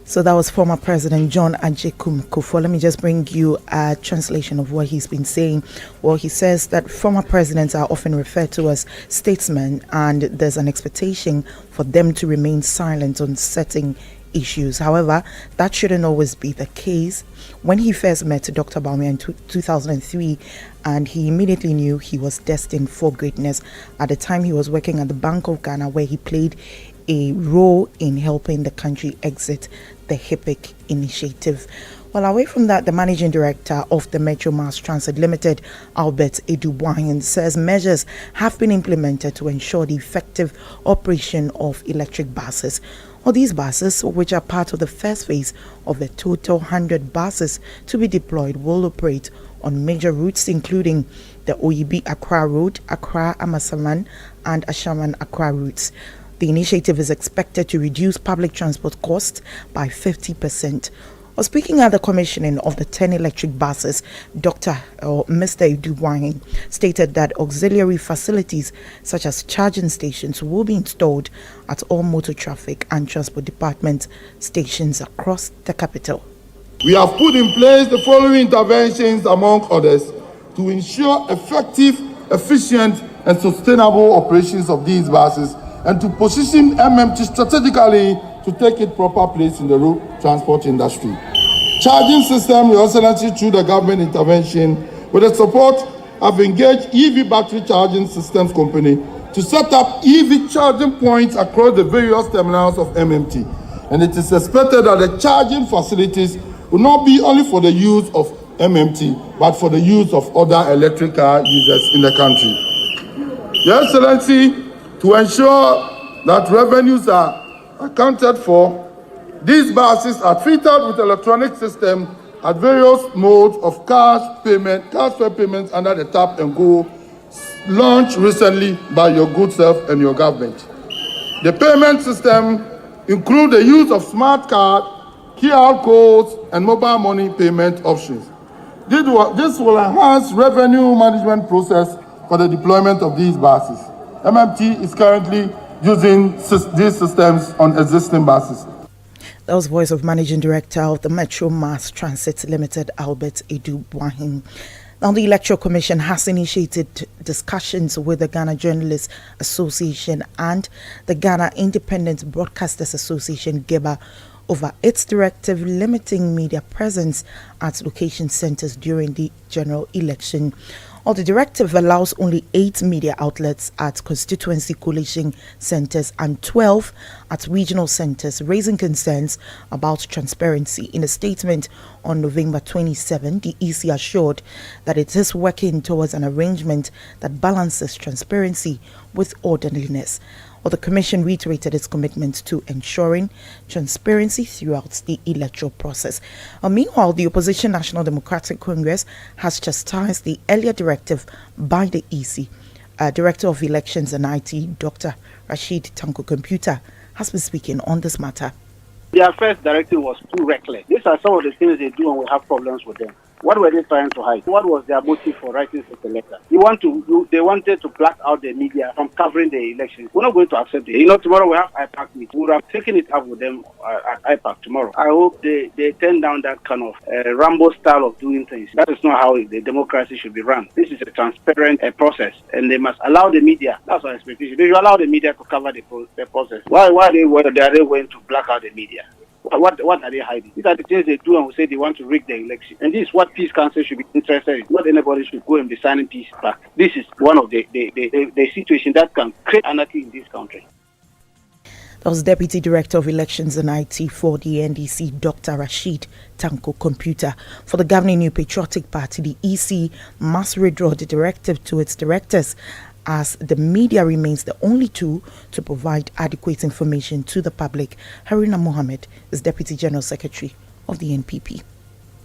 So that was former President John Agyekum Kufuor. Let me just bring you a translation of what he's been saying. Well, he says that former presidents are often referred to as statesmen, and there's an expectation for them to remain silent on certain issues. However, that shouldn't always be the case. When he first met Dr. Bawumia in 2003, and he immediately knew he was destined for greatness. At the time, he was working at the Bank of Ghana, where he played a role in helping the country exit the HIPIC initiative. Well, away from that, the managing director of the Metro Mass Transit Limited, Albert Edubuahin, says measures have been implemented to ensure the effective operation of electric buses. Well, these buses, which are part of the first phase of the total 100 buses to be deployed, will operate on major routes including the Oyibi Accra Road, Accra Amasaman, and Ashaman Accra routes. The initiative is expected to reduce public transport costs by 50%. Well, speaking at the commissioning of the 10 electric buses, Mr. Edubuahin stated that auxiliary facilities such as charging stations will be installed at all motor traffic and transport department stations across the capital. We have put in place the following interventions, among others, to ensure effective, efficient, and sustainable operations of these buses, and to position MMT strategically to take its proper place in the road transport industry. Charging system, Your Excellency, through the government intervention, with the support of engaged EV battery charging systems company to set up EV charging points across the various terminals of MMT. And it is expected that the charging facilities will not be only for the use of MMT, but for the use of other electric car users in the country. Your Excellency, to ensure that revenues are accounted for, these buses are fitted with electronic systems at various modes of cash fare payments under the Tap and Go, launched recently by your good self and your government. The payment system includes the use of smart card, QR codes, and mobile money payment options. This will enhance revenue management process for the deployment of these buses. MMT is currently using these systems on existing buses. That was voice of Managing Director of the Metro Mass Transit Limited, Albert Edu Bwahim. Now, the Electoral Commission has initiated discussions with the Ghana Journalists Association and the Ghana Independent Broadcasters Association, GEBA, over its directive limiting media presence at location centers during the general election. Or the directive allows only 8 media outlets at constituency coalition centers and 12 at regional centers, raising concerns about transparency. In a statement on November 27, the EC assured that it is working towards an arrangement that balances transparency with orderliness. Or the Commission reiterated its commitment to ensuring transparency throughout the electoral process. Meanwhile, the opposition National Democratic Congress has chastised the earlier directive by the EC. Director of Elections and IT, Dr. Rashid Tanko Computer, has been speaking on this matter. Their first directive was too reckless. These are some of the things they do and we have problems with them. What were they trying to hide? What was their motive for writing such a letter? They wanted to black out the media from covering the elections. We're not going to accept it. Tomorrow we have IPAC meet. We would have taken it up with them at IPAC tomorrow. I hope they turn down that kind of Rambo style of doing things. That is not how the democracy should be run. This is a transparent process, and they must allow the media. That's our expectation. They should allow the media to cover the process. Why are they going to black out the media? What are they hiding? These are the things they do and will say they want to rig the election. And this is what Peace Council should be interested in. Not anybody should go and be signing peace back. This is one of the situation that can create anarchy in this country. That was Deputy Director of Elections and IT for the NDC, Dr. Rashid Tanko Computer. For the governing New Patriotic Party, the EC must withdraw the directive to its directors, as the media remains the only tool to provide adequate information to the public. Haruna Mohammed is Deputy General Secretary of the NPP.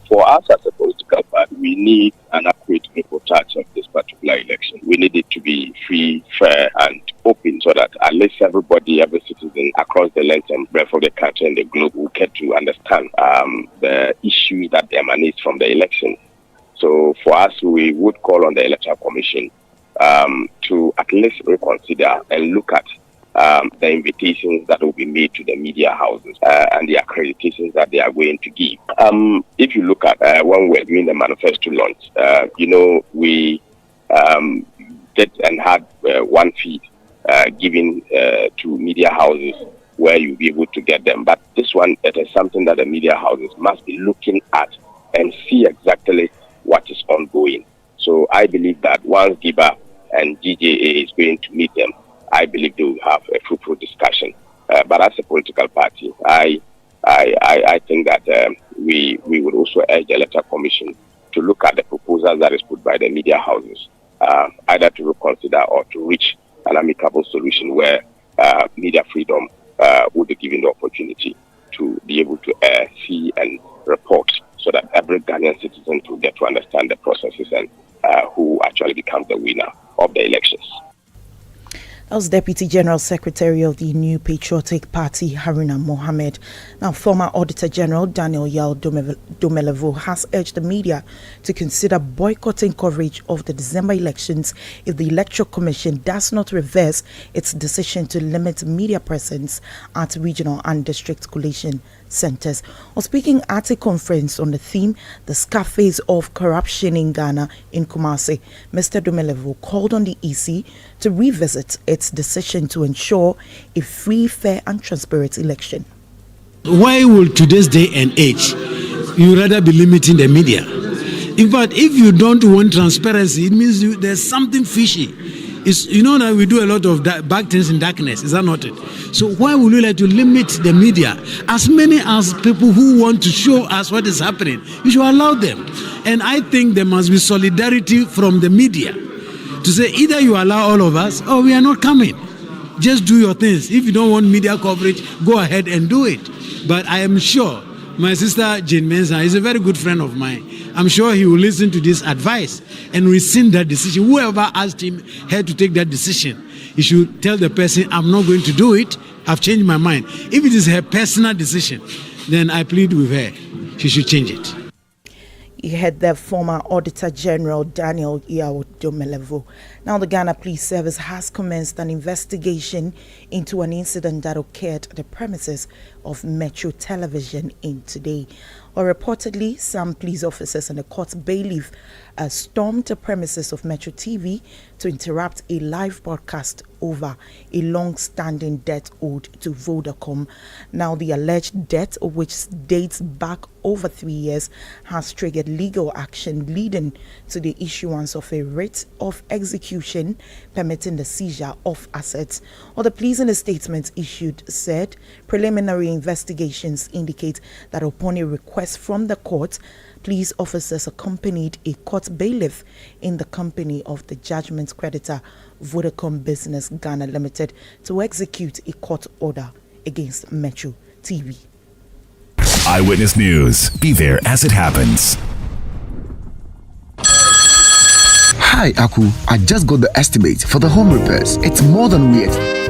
For us as a political party, we need an accurate reportage of this particular election. We need it to be free, fair, and open so that at least everybody, every citizen across the length and breadth of the country and the globe will get to understand the issues that emanate from the election. So for us, we would call on the Electoral Commission to at least reconsider and look at the invitations that will be made to the media houses and the accreditations that they are going to give. If you look at when we're doing the manifesto launch, we did and had one feed given to media houses where you'll be able to get them. But this one, it is something that the media houses must be looking at and see exactly what is ongoing. So I believe that once GIBA and GJA is going to meet them, I believe they will have a fruitful discussion. But as a political party, I think that we would also urge the Electoral Commission to look at the proposals that is put by the media houses, either to reconsider or to reach an amicable solution where media freedom would be given the opportunity to be able to see and report, so that every Ghanaian citizen will get to understand the processes and who actually becomes the winner of the elections. That was Deputy General Secretary of the New Patriotic Party, Haruna Mohammed. Now, former Auditor General Daniel Yao Domelevo has urged the media to consider boycotting coverage of the December elections if the Electoral Commission does not reverse its decision to limit media presence at regional and district collation centers. Or speaking at a conference on the theme, the Scarface of Corruption in Ghana in Kumasi, Mr. Domelevo called on the EC to revisit its decision to ensure a free, fair and transparent election. Why will today's day and age you rather be limiting the media? In fact, if you don't want transparency, it means there's something fishy. That we do a lot of bad things in darkness, is that not it? So why would you like to limit the media? As many as people who want to show us what is happening, you should allow them. And I think there must be solidarity from the media to say either you allow all of us or we are not coming. Just do your things. If you don't want media coverage, go ahead and do it. But I am sure my sister Jane Mensah is a very good friend of mine. I'm sure he will listen to this advice and rescind that decision. Whoever asked him her to take that decision, he should tell the person, I'm not going to do it. I've changed my mind. If it is her personal decision, then I plead with her. She should change it. You heard the former Auditor General Daniel Domelevo. Now, the Ghana Police Service has commenced an investigation into an incident that occurred at the premises of Metro Television in today. Or reportedly, some police officers and the court bailiff stormed the premises of Metro TV to interrupt a live broadcast over a long-standing debt owed to Vodacom. Now, the alleged debt, which dates back over 3 years, has triggered legal action leading to the issuance of a writ of execution permitting the seizure of assets. Or the police in a statement issued said preliminary investigations indicate that upon a request from the court, police officers accompanied a court bailiff in the company of the judgment creditor Vodacom Business Ghana Limited to execute a court order against Metro TV. Eyewitness News. Be there as it happens. Hi, Aku. I just got the estimate for the home repairs. It's more than we expected.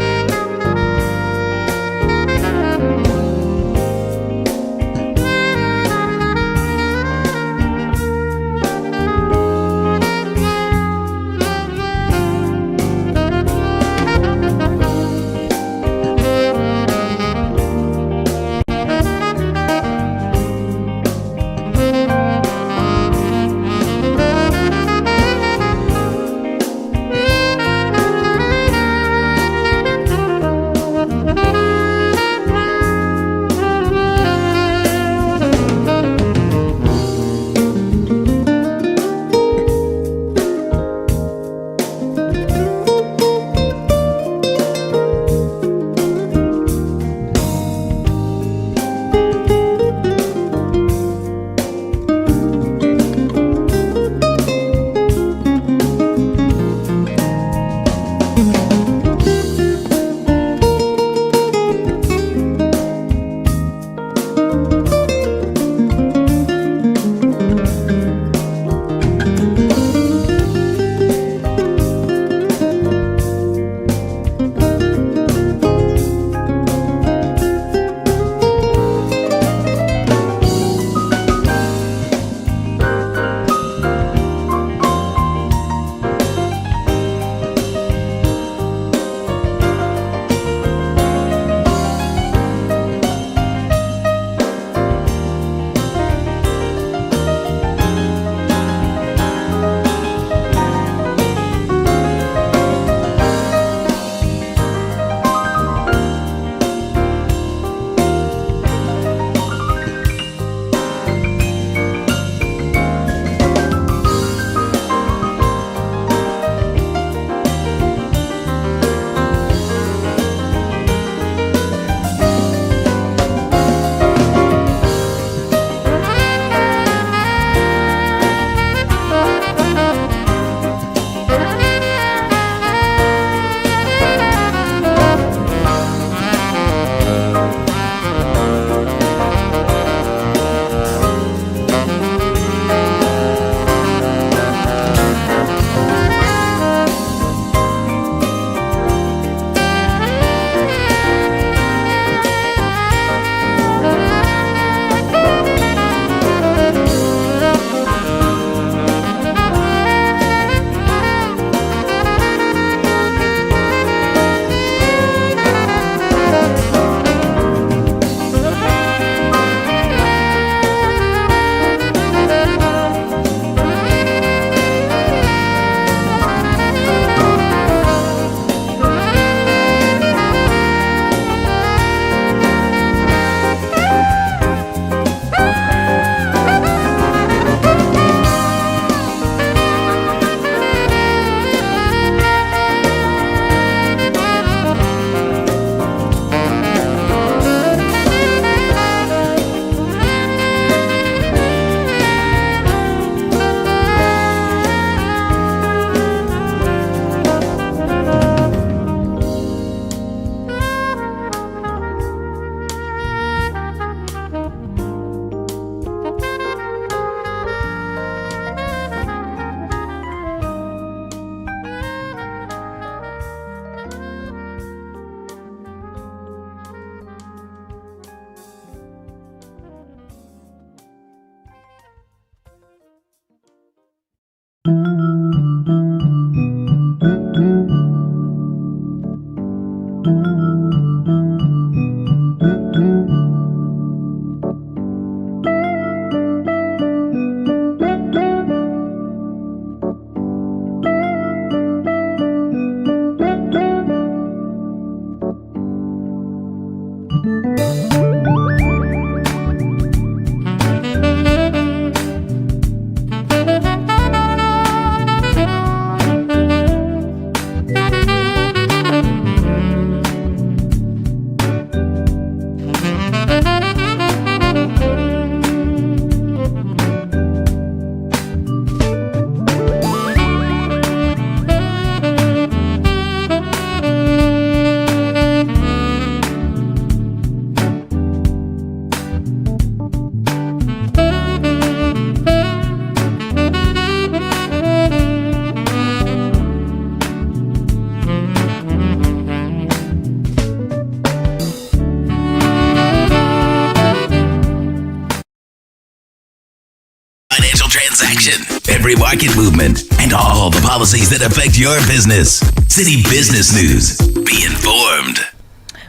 every market movement and all the policies that affect your business. Citi Business News. Be informed.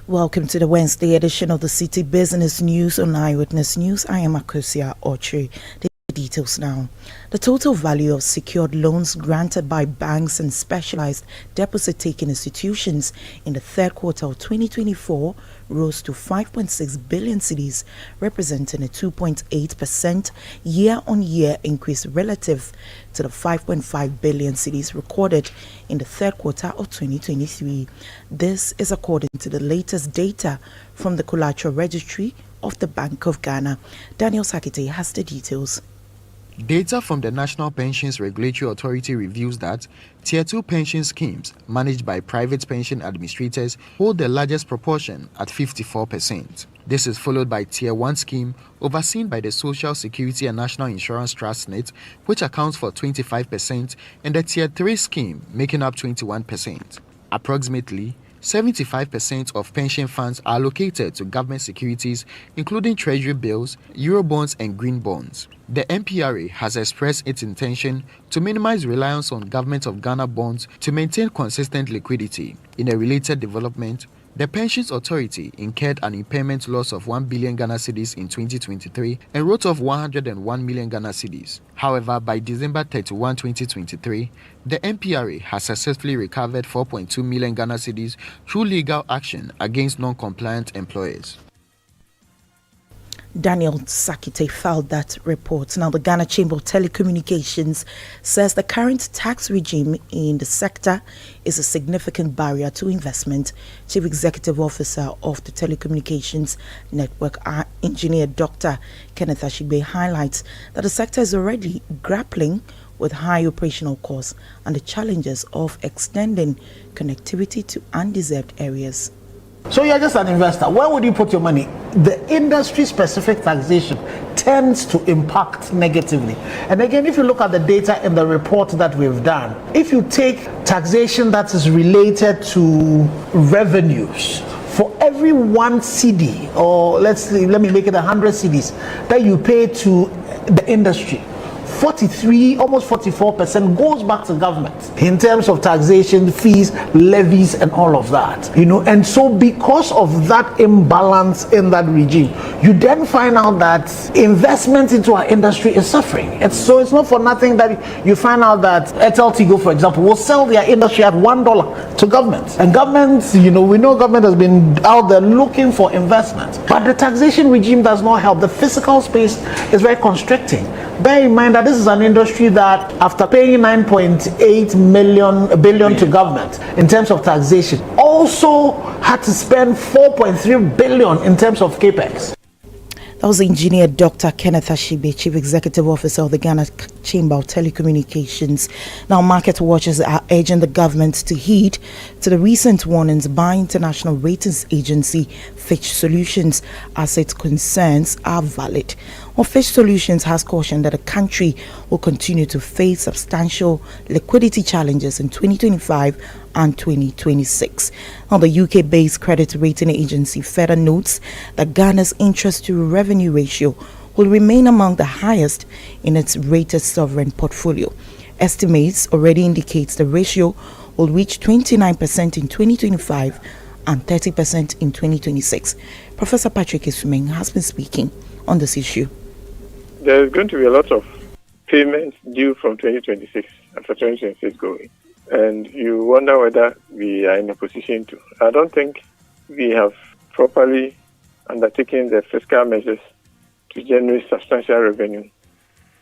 Welcome to the Wednesday edition of the Citi Business News on Eyewitness News. I am Akosia Ochri. The details now. The total value of secured loans granted by banks and specialized deposit-taking institutions in the third quarter of 2024 rose to 5.6 billion cedis, representing a 2.8% year-on-year increase relative to the 5.5 billion cedis recorded in the third quarter of 2023. This is according to the latest data from the Collateral Registry of the Bank of Ghana. Daniel Sakite has the details. Data from the National Pensions Regulatory Authority reveals that Tier 2 pension schemes managed by private pension administrators hold the largest proportion at 54%. This is followed by Tier 1 scheme overseen by the Social Security and National Insurance Trust Net, which accounts for 25%, and the Tier 3 scheme making up 21%. Approximately 75% of pension funds are allocated to government securities, including treasury bills, Eurobonds, and green bonds. The NPRA has expressed its intention to minimize reliance on Government of Ghana bonds to maintain consistent liquidity. In a related development, the Pensions Authority incurred an impairment loss of 1 billion Ghana cedis in 2023 and wrote off 101 million Ghana cedis. However, by December 31, 2023, the NPRA has successfully recovered 4.2 million Ghana cedis through legal action against non-compliant employers. Daniel Sakite filed that report. Now, the Ghana Chamber of Telecommunications says the current tax regime in the sector is a significant barrier to investment. Chief Executive Officer of the Telecommunications Network, Engineer Dr. Kenneth Ashibe, highlights that the sector is already grappling with high operational costs and the challenges of extending connectivity to undeserved areas. So you're just an investor. Where would you put your money? The industry-specific taxation tends to impact negatively. And again, if you look at the data in the report that we've done, if you take taxation that is related to revenues, for every 1 cedi, or let me make it 100 cedis, that you pay to the industry, 43, almost 44% goes back to government in terms of taxation, fees, levies, and all of that. And so because of that imbalance in that regime, you then find out that investment into our industry is suffering. It's not for nothing that you find out that Etel-Tigo, for example, will sell their industry at $1 to government. And government, we know government has been out there looking for investment. But the taxation regime does not help. The fiscal space is very constricting. Bear in mind that this is an industry that, after paying 9.8 billion to government in terms of taxation, also had to spend 4.3 billion in terms of capex. That was Engineer Dr. Kenneth Ashibe, Chief Executive Officer of the Ghana Chamber of Telecommunications. Now, market watchers are urging the government to heed to the recent warnings by international ratings agency Fitch Solutions as its concerns are valid. Well, Fitch Solutions has cautioned that the country will continue to face substantial liquidity challenges in 2025 and 2026. Now, the UK-based credit rating agency further notes that Ghana's interest-to-revenue ratio will remain among the highest in its rated sovereign portfolio. Estimates already indicates the ratio will reach 29% in 2025 and 30% in 2026. Professor Patrick Isumeng has been speaking on this issue. There's going to be a lot of payments due from 2026 after 2026 going. And you wonder whether we are in a position to. I don't think we have properly undertaken the fiscal measures to generate substantial revenue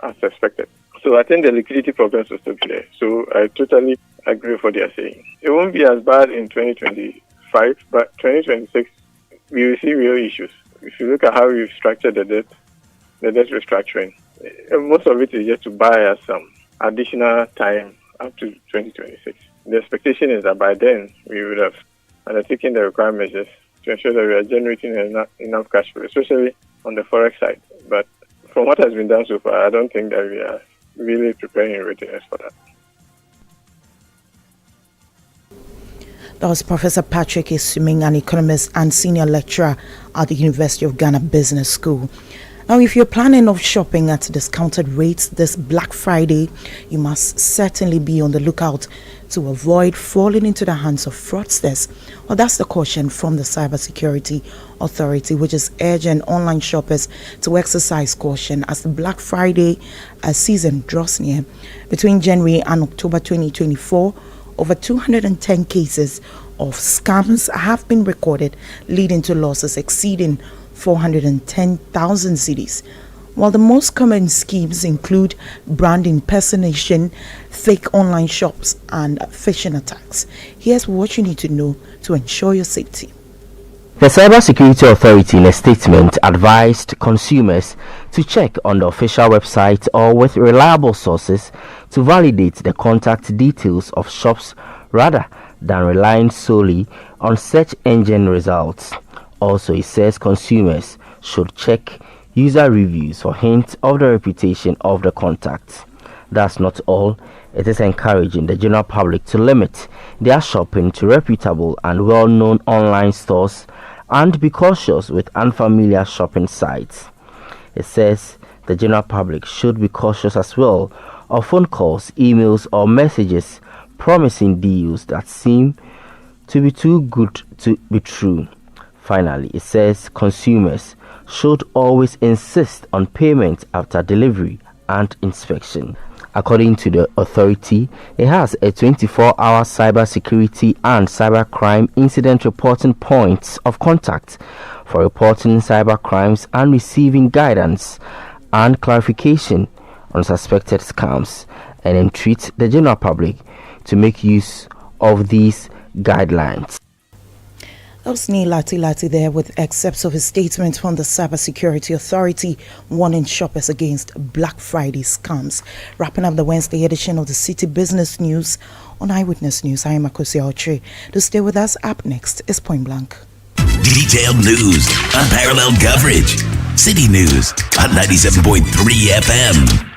as expected. So I think the liquidity problems will still be there. So I totally agree with what they are saying. It won't be as bad in 2025, but 2026, we will see real issues. If you look at how we've structured the debt restructuring, most of it is just to buy us some additional time up to 2026. The expectation is that by then we would have undertaken the required measures to ensure that we are generating enough cash flow, especially on the forex side. But from what has been done so far, I don't think that we are really preparing readiness for that. That was Professor Patrick Isumeng, an economist and senior lecturer at the University of Ghana Business School. Now, if you're planning of shopping at discounted rates this Black Friday, you must certainly be on the lookout to avoid falling into the hands of fraudsters. Well, that's the caution from the Cybersecurity Authority, which is urging online shoppers to exercise caution as the Black Friday season draws near. Between January and October 2024, over 210 cases of scams have been recorded, leading to losses exceeding 410,000 Citis. While the most common schemes include brand impersonation, fake online shops, and phishing attacks. Here's what you need to know to ensure your safety. The Cybersecurity Authority in a statement advised consumers to check on the official website or with reliable sources to validate the contact details of shops rather than relying solely on search engine results. Also, it says consumers should check user reviews for hints of the reputation of the contacts. That's not all. It is encouraging the general public to limit their shopping to reputable and well-known online stores and be cautious with unfamiliar shopping sites. It says the general public should be cautious as well of phone calls, emails, or messages promising deals that seem to be too good to be true. Finally, it says consumers should always insist on payment after delivery and inspection. According to the authority, it has a 24-hour cybersecurity and cybercrime incident reporting points of contact for reporting cybercrimes and receiving guidance and clarification on suspected scams, and entreat the general public to make use of these guidelines. That was Neil Lati there with excerpts of his statement from the Cybersecurity Authority warning shoppers against Black Friday scams. Wrapping up the Wednesday edition of the Citi Business News on Eyewitness News. I am Akosi Aotre. To stay with us, up next is Point Blank. Detailed news, unparalleled coverage. Citi News on 97.3 FM.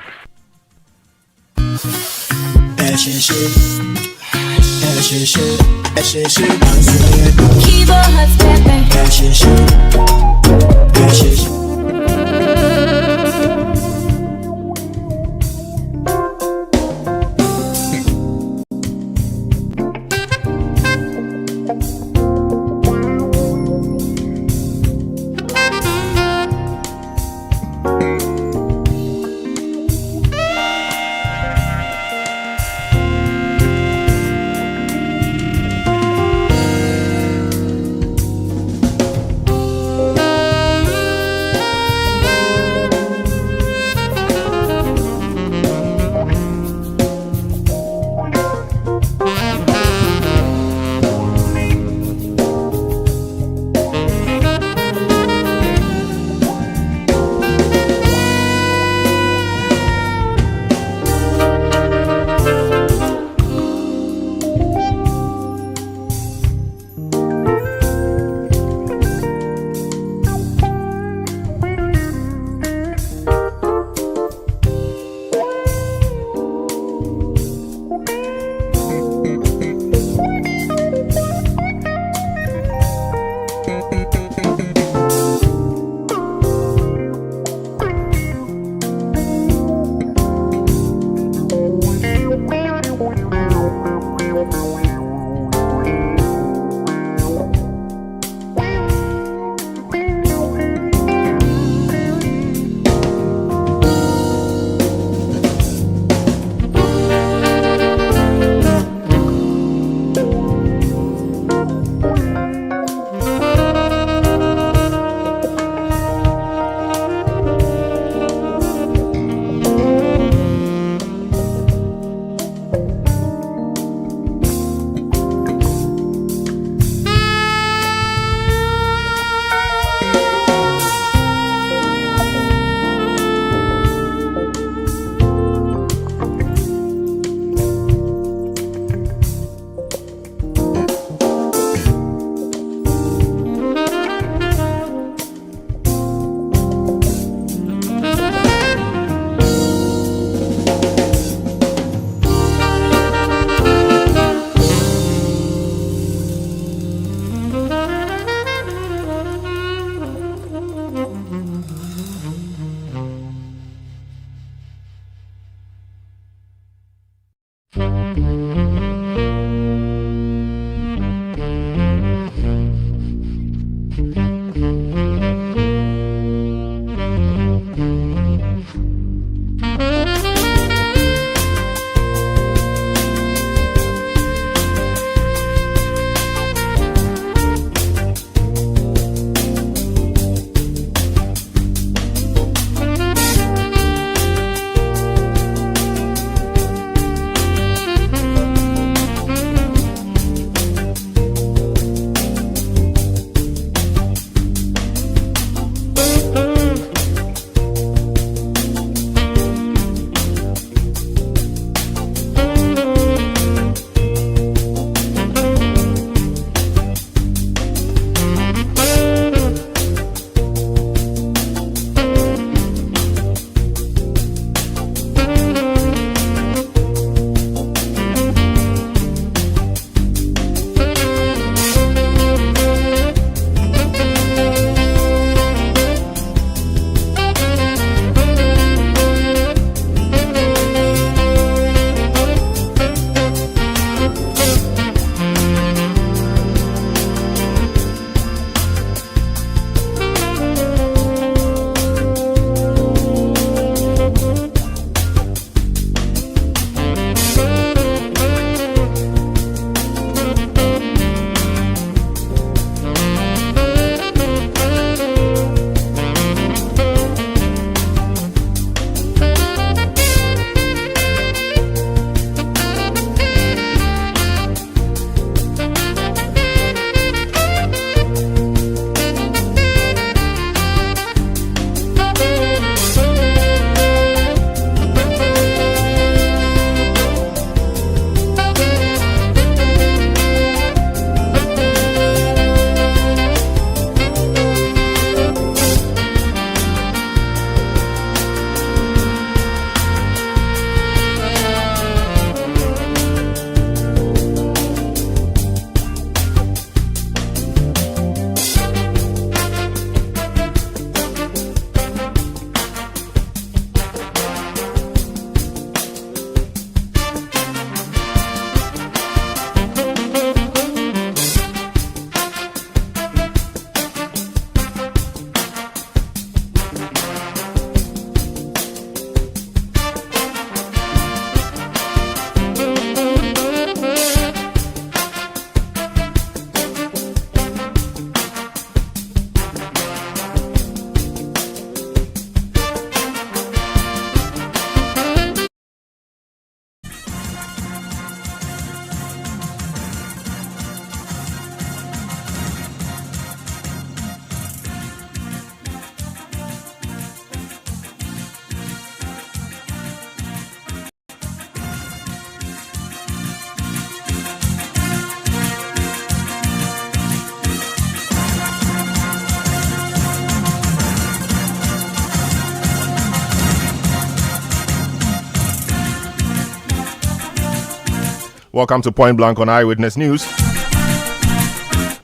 Welcome to Point Blank on Eyewitness News.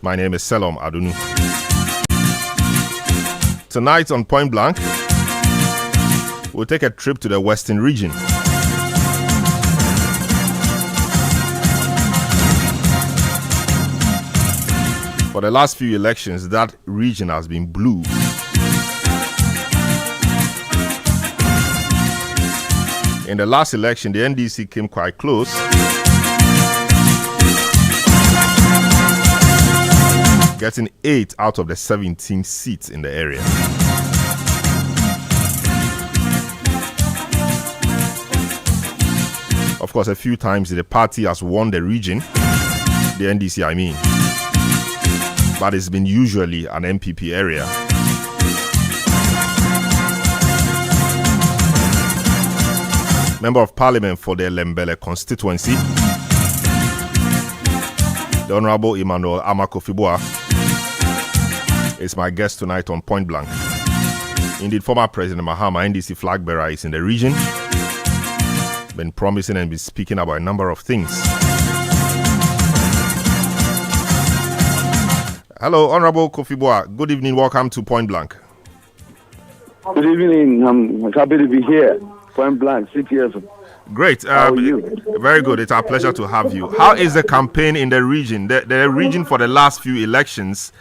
My name is Selorm Adonoo. Tonight on Point Blank, we'll take a trip to the Western region. For the last few elections, that region has been blue. In the last election, the NDC came quite close. Getting 8 out of the 17 seats in the area. Of course, a few times the party has won the region, the NDC I mean, but it's been usually an MPP area. Member of Parliament for the Lembele constituency, the Honorable Umaru Sanda Amadu, is my guest tonight on Point Blank. Indeed, former President Mahama, NDC flag bearer, is in the region. Been promising and been speaking about a number of things. Hello, Honorable Kofi-Boah. Good evening. Welcome to Point Blank. Good evening. I'm happy to be here. Point Blank, Citi. Great. How are you? Very good. It's our pleasure to have you. How is the campaign in the region? The region for the last few elections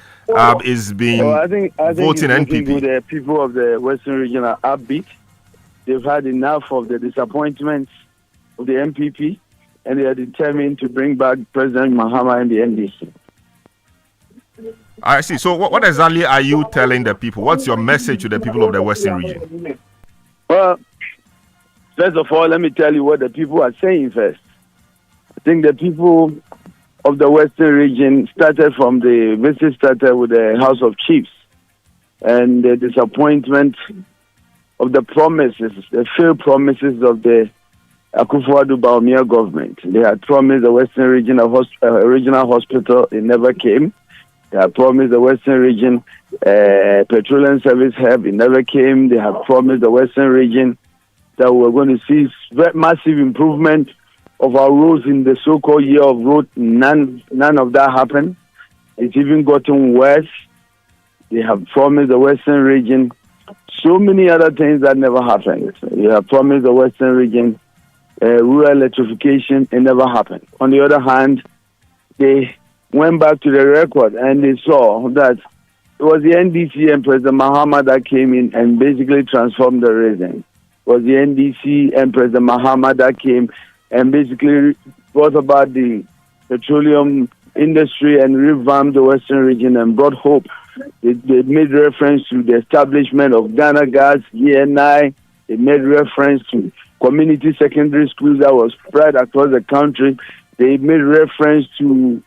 is being voting NPP. Good. The people of the Western region are upbeat. They've had enough of the disappointments of the MPP, and they are determined to bring back President Mahama and the NDC. I see. So what exactly are you telling the people? What's your message to the people of the Western region? Well, first of all, let me tell you what the people are saying first. I think the people of the Western region started with the House of Chiefs and the disappointment of the promises, the failed promises of the Akufo-Addo Bawumia government. They had promised the Western region a regional hospital. It never came. They had promised the Western region petroleum service hub. It never came. They had promised the Western region that we're going to see massive improvement of our roads in the so-called year of road. None of that happened. It's even gotten worse. They have promised the Western region so many other things that never happened. They have promised the Western region rural electrification. It never happened. On the other hand, they went back to the record and they saw that it was the NDC and President Mahama that came in and basically transformed the region. It was the NDC and President Mahama that came and basically brought about the petroleum industry and revamped the Western region and brought hope. They made reference to the establishment of Ghana Gas, GNI. They made reference to community secondary schools that was spread across the country. They made reference to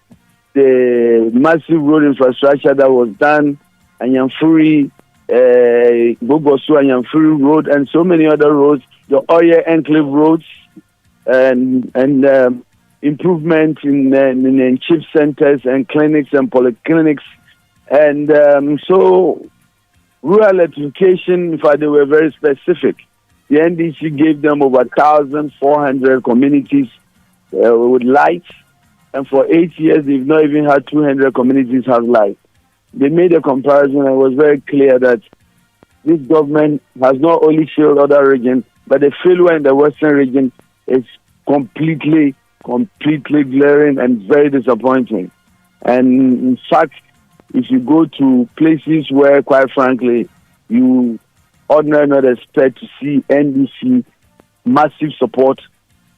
the massive road infrastructure that was done, Anyamfuri, Bogosu, Anyamfuri Road, and so many other roads, the Oye Enclave roads, and improvement in chip centers and clinics and polyclinics. And so rural electrification, in fact, they were very specific. The NDC gave them over 1,400 communities with lights. And for 8 years, they've not even had 200 communities have lights. They made a comparison and it was very clear that this government has not only failed other regions, but the failure in the Western region is completely glaring and very disappointing. And in fact, if you go to places where, quite frankly, you ordinarily not expect to see NDC massive support,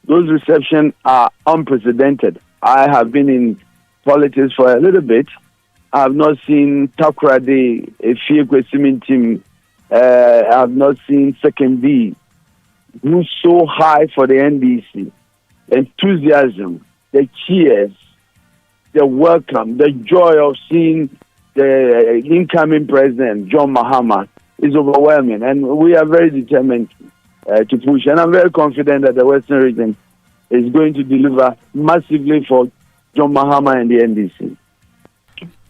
those receptions are unprecedented. I have been in politics for a little bit. I have not seen Takrade, a Fiekwe team. I have not seen Second B, who's so high for the NDC. Enthusiasm, the cheers, the welcome, the joy of seeing the incoming president, John Mahama, is overwhelming. And we are very determined to push. And I'm very confident that the Western region is going to deliver massively for John Mahama and the NDC.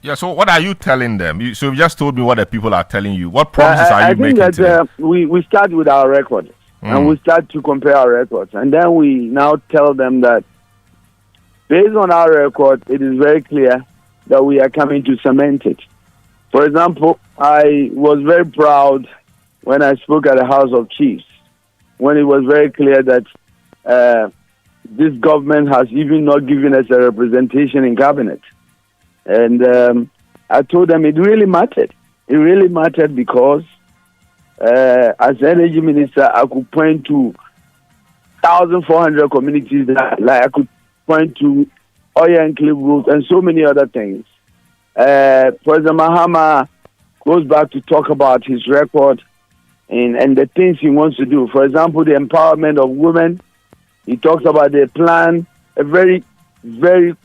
Yeah, so what are you telling them? So you just told me what the people are telling you. What promises are you making to them? We start with our record, and we start to compare our records. And then we now tell them that Based on our record, it is very clear that we are coming to cement it. For example, I was very proud when I spoke at the House of Chiefs, when it was very clear that this government has even not given us a representation in cabinet. And I told them it really mattered. It really mattered because as energy minister, I could point to 1,400 communities that, like, I could point to oil and cliff roads and so many other things. President Mahama goes back to talk about his record and the things he wants to do. For example, the empowerment of women. He talks about the plan, a very, very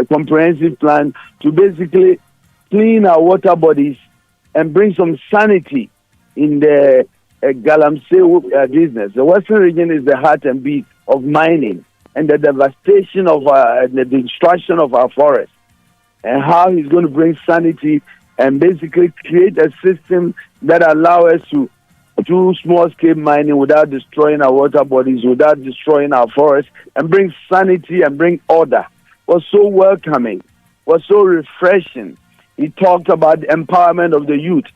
comprehensive plan to basically clean our water bodies and bring some sanity in the Galamsey business. The Western region is the heart and beat of mining and the devastation of the destruction of our forests, and how he's going to bring sanity and basically create a system that allows us to do small-scale mining without destroying our water bodies, without destroying our forests, and bring sanity and bring order. Was so welcoming, was so refreshing. He talked about the empowerment of the youth,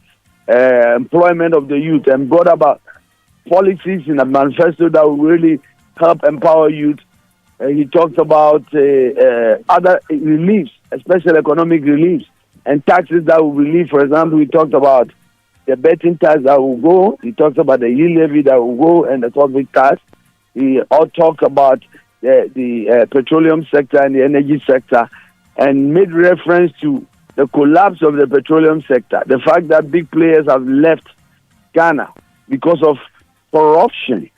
employment of the youth, and brought about policies in a manifesto that will really help empower youth. He talked about other reliefs, especially economic reliefs, and taxes that will relieve. For example, he talked about the betting tax that will go. He talked about the yield levy that will go and the corporate tax. He all talked about the petroleum sector and the energy sector, and made reference to the collapse of the petroleum sector, the fact that big players have left Ghana because of corruption.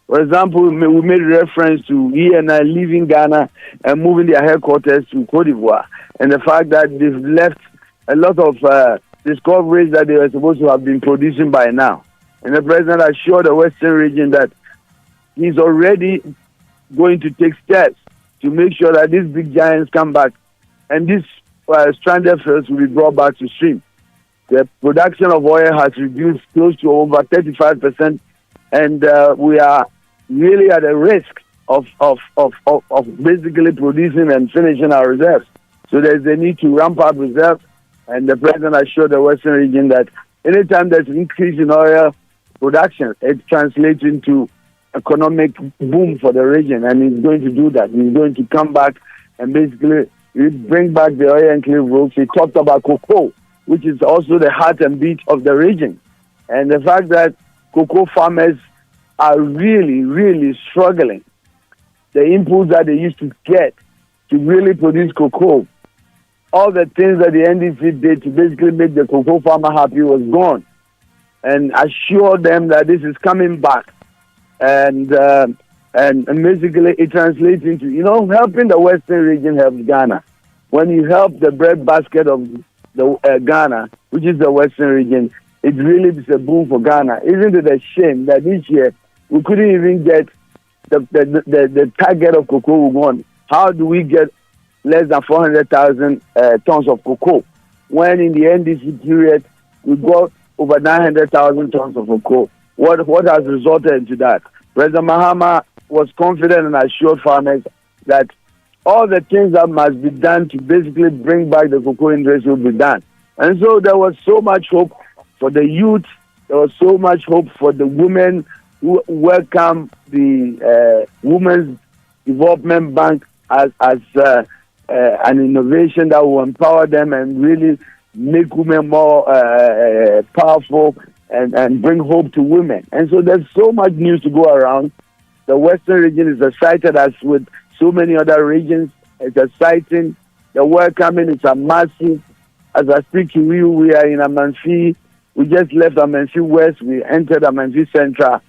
For example, we made reference to ENI leaving Ghana and moving their headquarters to Cote d'Ivoire, and the fact that they've left a lot of discoveries that they were supposed to have been producing by now. And the president assured the Western region that he's already going to take steps to make sure that these big giants come back and these stranded fields will be brought back to stream. The production of oil has reduced close to over 35%, and we are really at a risk of basically producing and finishing our reserves. So there's a need to ramp up reserves, and the president assured the Western region that anytime there's an increase in oil production, it translates into economic boom for the region, and he's going to do that. He's going to come back and basically bring back the oil and cliff roads. He talked about cocoa, which is also the heart and beat of the region, and the fact that cocoa farmers are really, really struggling. The inputs that they used to get to really produce cocoa, all the things that the NDC did to basically make the cocoa farmer happy was gone, and assured them that this is coming back, and basically it translates into, helping the Western region helps Ghana. When you help the bread basket of the Ghana, which is the Western region, it really is a boom for Ghana. Isn't it a shame that this year we couldn't even get the target of cocoa we want? How do we get less than 400,000 tons of cocoa when in the NDC period we got over 900,000 tons of cocoa? What has resulted into that? President Mahama was confident and assured farmers that all the things that must be done to basically bring back the cocoa industry will be done. And so there was so much hope for the youth. There was so much hope for the women who welcome the Women's Development Bank as an innovation that will empower them and really make women more powerful and bring hope to women. And so there's so much news to go around. The Western region is excited, as with so many other regions. It's exciting. The welcoming is a massive. As I speak to you, we are in Amanfi. We just left Amanfi West. We entered Amanfi Central.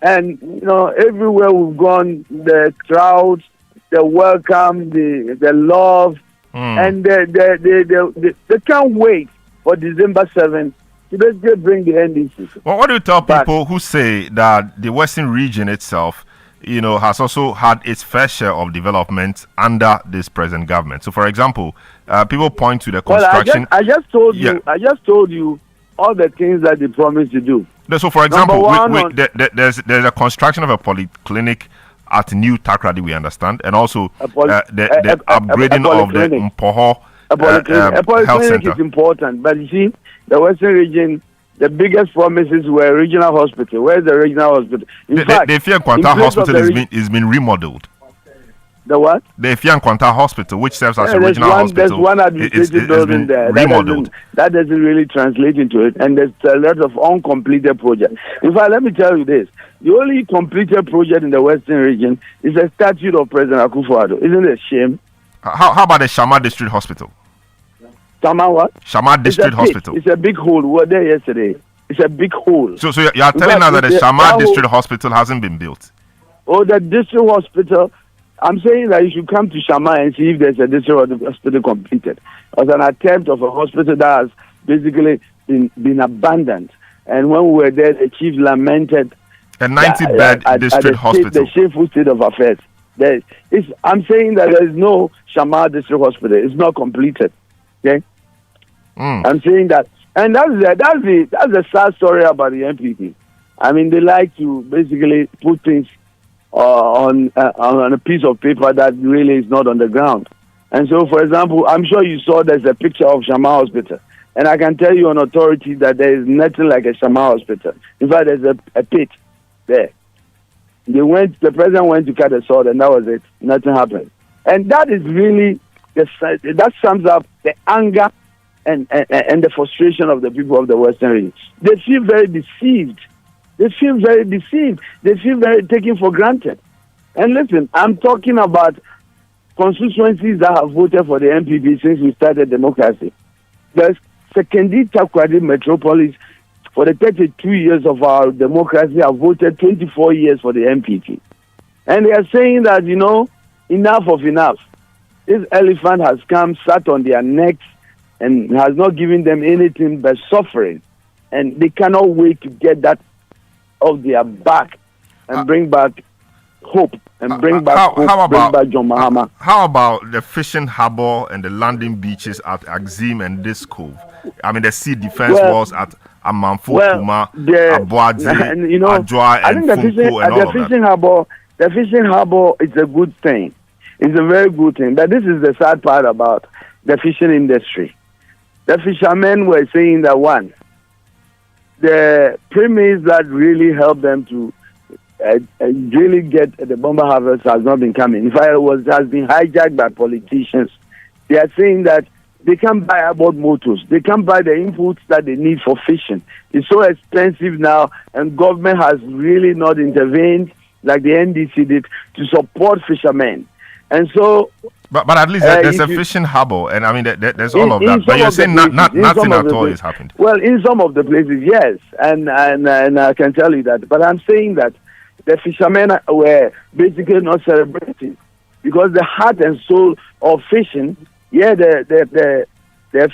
And, everywhere we've gone, the crowds, the welcome, the love, and they can't wait for December 7th to basically bring the NDC. Well, what do you tell people who say that the Western region itself, has also had its fair share of development under this present government? So, for example, people point to the construction. Well, I just told you all the things that they promised to do. So, for example, there's a construction of a polyclinic at New Takrady, we understand, and also the upgrading of the Mpoho Health Center. Is important, but you see, the Western region, the biggest promises were regional hospital. Where's the regional hospital? In fact, the Efia Nkwanta Hospital has been remodeled. The what? The Efia Nkwanta Hospital, which serves as a regional hospital. There's one administrative building there. Remodeled. That doesn't really translate into it, and there's a lot of uncompleted projects. In fact, let me tell you this. The only completed project in the Western region is a statue of President Akufo-Addo. Isn't it a shame? How about the Shama District Hospital? Shama what? Shama District Hospital. It's a big hole. We were there yesterday. It's a big hole. So you are telling us that the Shama District Hospital hasn't been built? Oh, the district hospital. I'm saying that you should come to Shama and see if there's a district hospital completed. It was an attempt of a hospital that has basically been abandoned. And when we were there, the chief lamented a 90-bed district hospital. The shameful state of affairs. I'm saying that there is no Shama district hospital. It's not completed. Okay, I'm saying that, and that's the sad story about the MPP. I mean, they like to basically put things on a piece of paper that really is not on the ground. And so, for example, I'm sure you saw there's a picture of Shama Hospital, and I can tell you on authority that there is nothing like a Shama Hospital. In fact, there's a pit there. The president went to cut a sword, and that was it. Nothing happened. And that is really that sums up the anger and the frustration of the people of the Western region. They feel very deceived. They feel very taken for granted. And listen, I'm talking about constituencies that have voted for the MPP since we started democracy. The Sekondi Takoradi Metropolis, for the 32 years of our democracy, have voted 24 years for the MPP. And they are saying that, enough of enough. This elephant has come, sat on their necks, and has not given them anything but suffering. And they cannot wait to get that off their back and bring back hope and bring back John Mahama. How about the fishing harbour and the landing beaches at Axim and this cove? I mean, the sea defense walls at Amanfo, Kuma, Abuadze, Adjoa, and Funko, and all of that. The fishing harbour is a good thing. It's a very good thing. But this is the sad part about the fishing industry. The fishermen were saying that, one, the premise that really helped them to really get the bomber harvest has not been coming. In fact, has been hijacked by politicians. They are saying that they can't buy about motors. They can't buy the inputs that they need for fishing. It's so expensive now, and government has really not intervened like the NDC did to support fishermen. And so, but at least there's a fishing harbour, and I mean there's all of that. But you're saying nothing at all has happened. Well, in some of the places, yes, and I can tell you that. But I'm saying that the fishermen were basically not celebrating because the heart and soul of fishing, the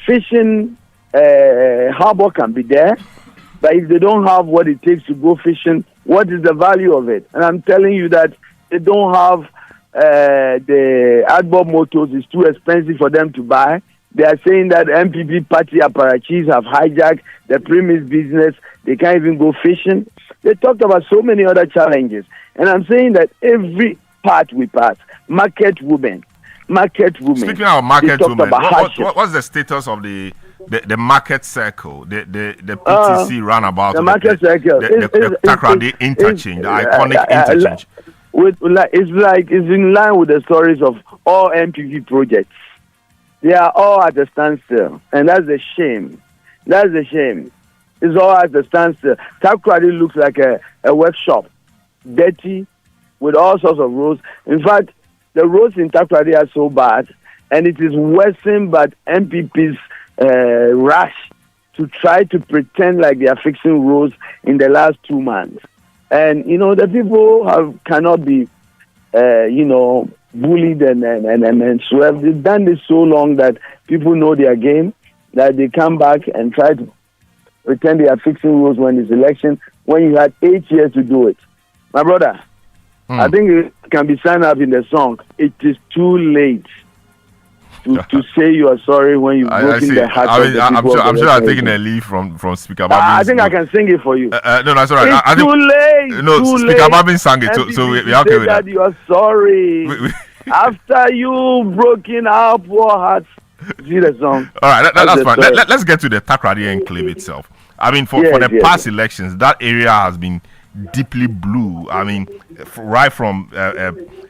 fishing harbour can be there, but if they don't have what it takes to go fishing, what is the value of it? And I'm telling you that they don't have. The outboard motors is too expensive for them to buy. They are saying that MPP party apparatchiks have hijacked the premise business. They can't even go fishing. They talked about so many other challenges. And I'm saying that every part we pass, market women. Speaking of market women, what's the status of the market circle, the PTC roundabout, the market circle, the Takrady interchange, the iconic interchange? It's in line with the stories of all MPP projects. They are all at a standstill, and that's a shame. It's all at a standstill. Takrady looks like a workshop, dirty, with all sorts of roads. In fact, the roads in Takrady are so bad, and it is worsened by MPP's rush to try to pretend like they are fixing roads in the last 2 months. And, the people cannot be, bullied and swept. They've done this so long that people know their game, that they come back and try to pretend they are fixing roads when it's election, when you had 8 years to do it. My brother, I think it can be signed up in the song, it is too late. to say you are sorry when you've broken the heart of the people. I'm sure I'm taking a leave from Speaker Babin. I think I can sing it for you. No, that's all right. It's too late. No, too Speaker late. Babin sang it, so we're okay with that. You are sorry after you broken our poor hearts. See the song. All right, that's fine. Let's get to the Takoradi enclave itself. I mean, for the past elections, that area has been deeply blue. I mean, right from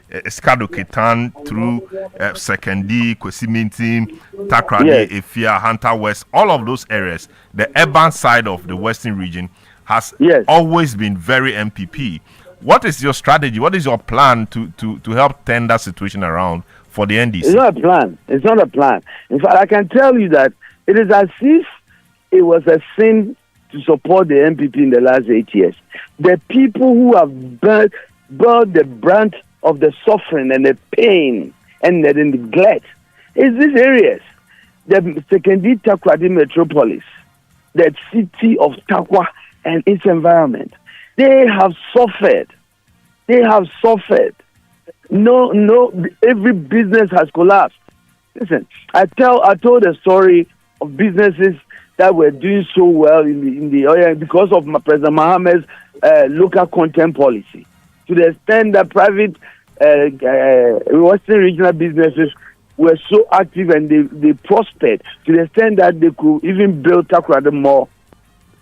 Escado Ketan through Sekendi, Kwesimintim, Takoradi, Efia, Hunter West, all of those areas, the urban side of the Western region has always been very MPP. What is your strategy? What is your plan to help turn that situation around for the NDC? It's not a plan. It's not a plan. In fact, I can tell you that it is as if it was a sin to support the MPP in the last 8 years. The people who have borne the brunt of the suffering and the pain and the neglect is these areas. The Sekendi Takoradi metropolis, the city of Takwa and its environment. They have suffered. They have suffered. No, every business has collapsed. Listen, I told a story of businesses that were doing so well in the area because of President Mohammed's local content policy. To the extent that private Western regional businesses were so active and they prospered to the extent that they could even build Takoradi more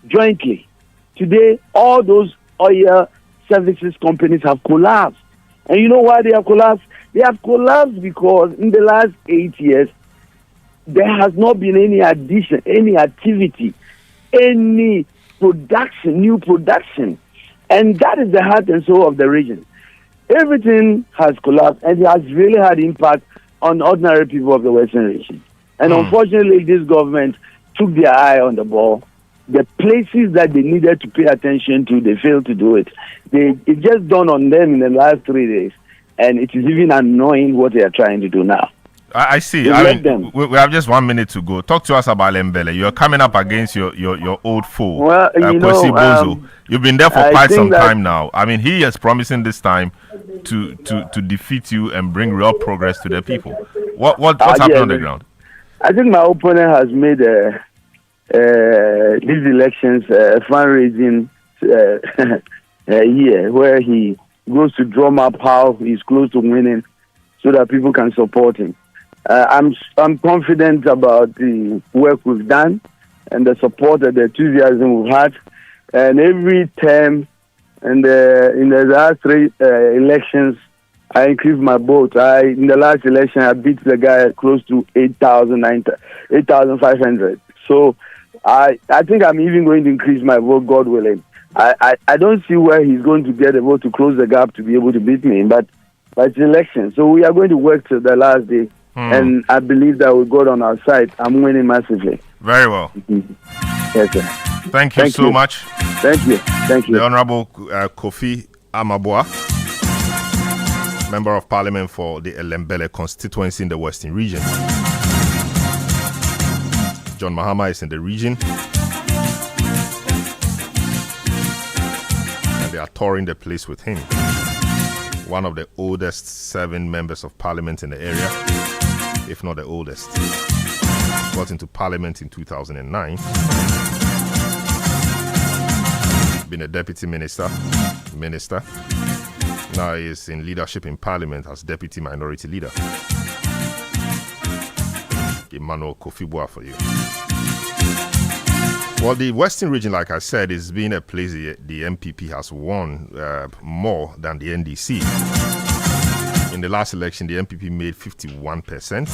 jointly. Today, all those oil services companies have collapsed. And you know why they have collapsed? They have collapsed because in the last 8 years, there has not been any addition, any activity, any production, new production. And that is the heart and soul of the region. Everything has collapsed and it has really had impact on ordinary people of the Western region. And unfortunately, this government took their eye on the ball. The places that they needed to pay attention to, they failed to do it. It just dawned on them in the last 3 days. And it is even annoying what they are trying to do now. I see. I mean, we have just 1 minute to go. Talk to us about Lembele. You're coming up against your old foe, well, Kwesi Bozo. You've been there for quite some time now. I mean, he is promising this time to defeat you and bring real progress to the people. What's happening on the ground? I think my opponent has made these elections fundraising year where he goes to drum up how he's close to winning so that people can support him. I'm confident about the work we've done and the support and the enthusiasm we've had. And every term and in the last 3 elections, I increased my vote. In the last election, I beat the guy close to 8,500. So I think I'm even going to increase my vote, God willing. I don't see where he's going to get a vote to close the gap to be able to beat me, but it's election. So we are going to work till the last day. And I believe that with God on our side, I'm winning massively. Very well. Yes, sir. Thank you so much. Thank you. The Honorable Kofi Amabua, Member of Parliament for the Elembele constituency in the Western region. John Mahama is in the region. And they are touring the place with him. One of the oldest serving members of Parliament in the area, if not the oldest. Got into Parliament in 2009. Been a deputy minister. Now he is in leadership in Parliament as deputy minority leader. Emmanuel Kofi Boa for you. Well, the Western region, like I said, is being a place the MPP has won more than the NDC. In the last election, the MPP made 51%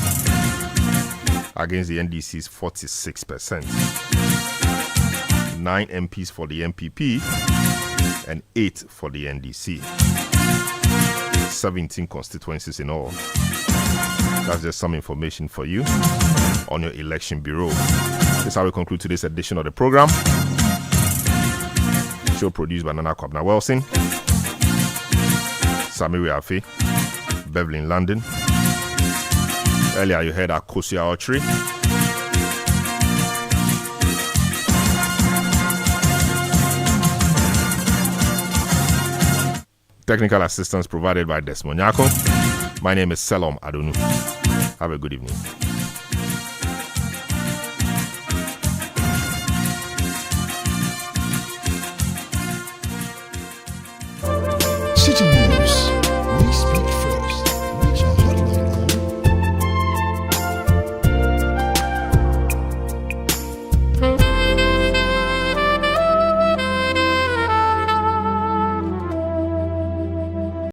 against the NDC's 46%. 9 MPs for the MPP and 8 for the NDC. 17 constituencies in all. That's just some information for you on your election bureau. This is how we conclude today's edition of the program. Show produced by Nana Kwabna Wilson, Samiri Afe, Beverly in London. Earlier you heard Akosia Otri. Technical assistance provided by Desmond Nyako. My name is Selorm Adonoo. Have a good evening.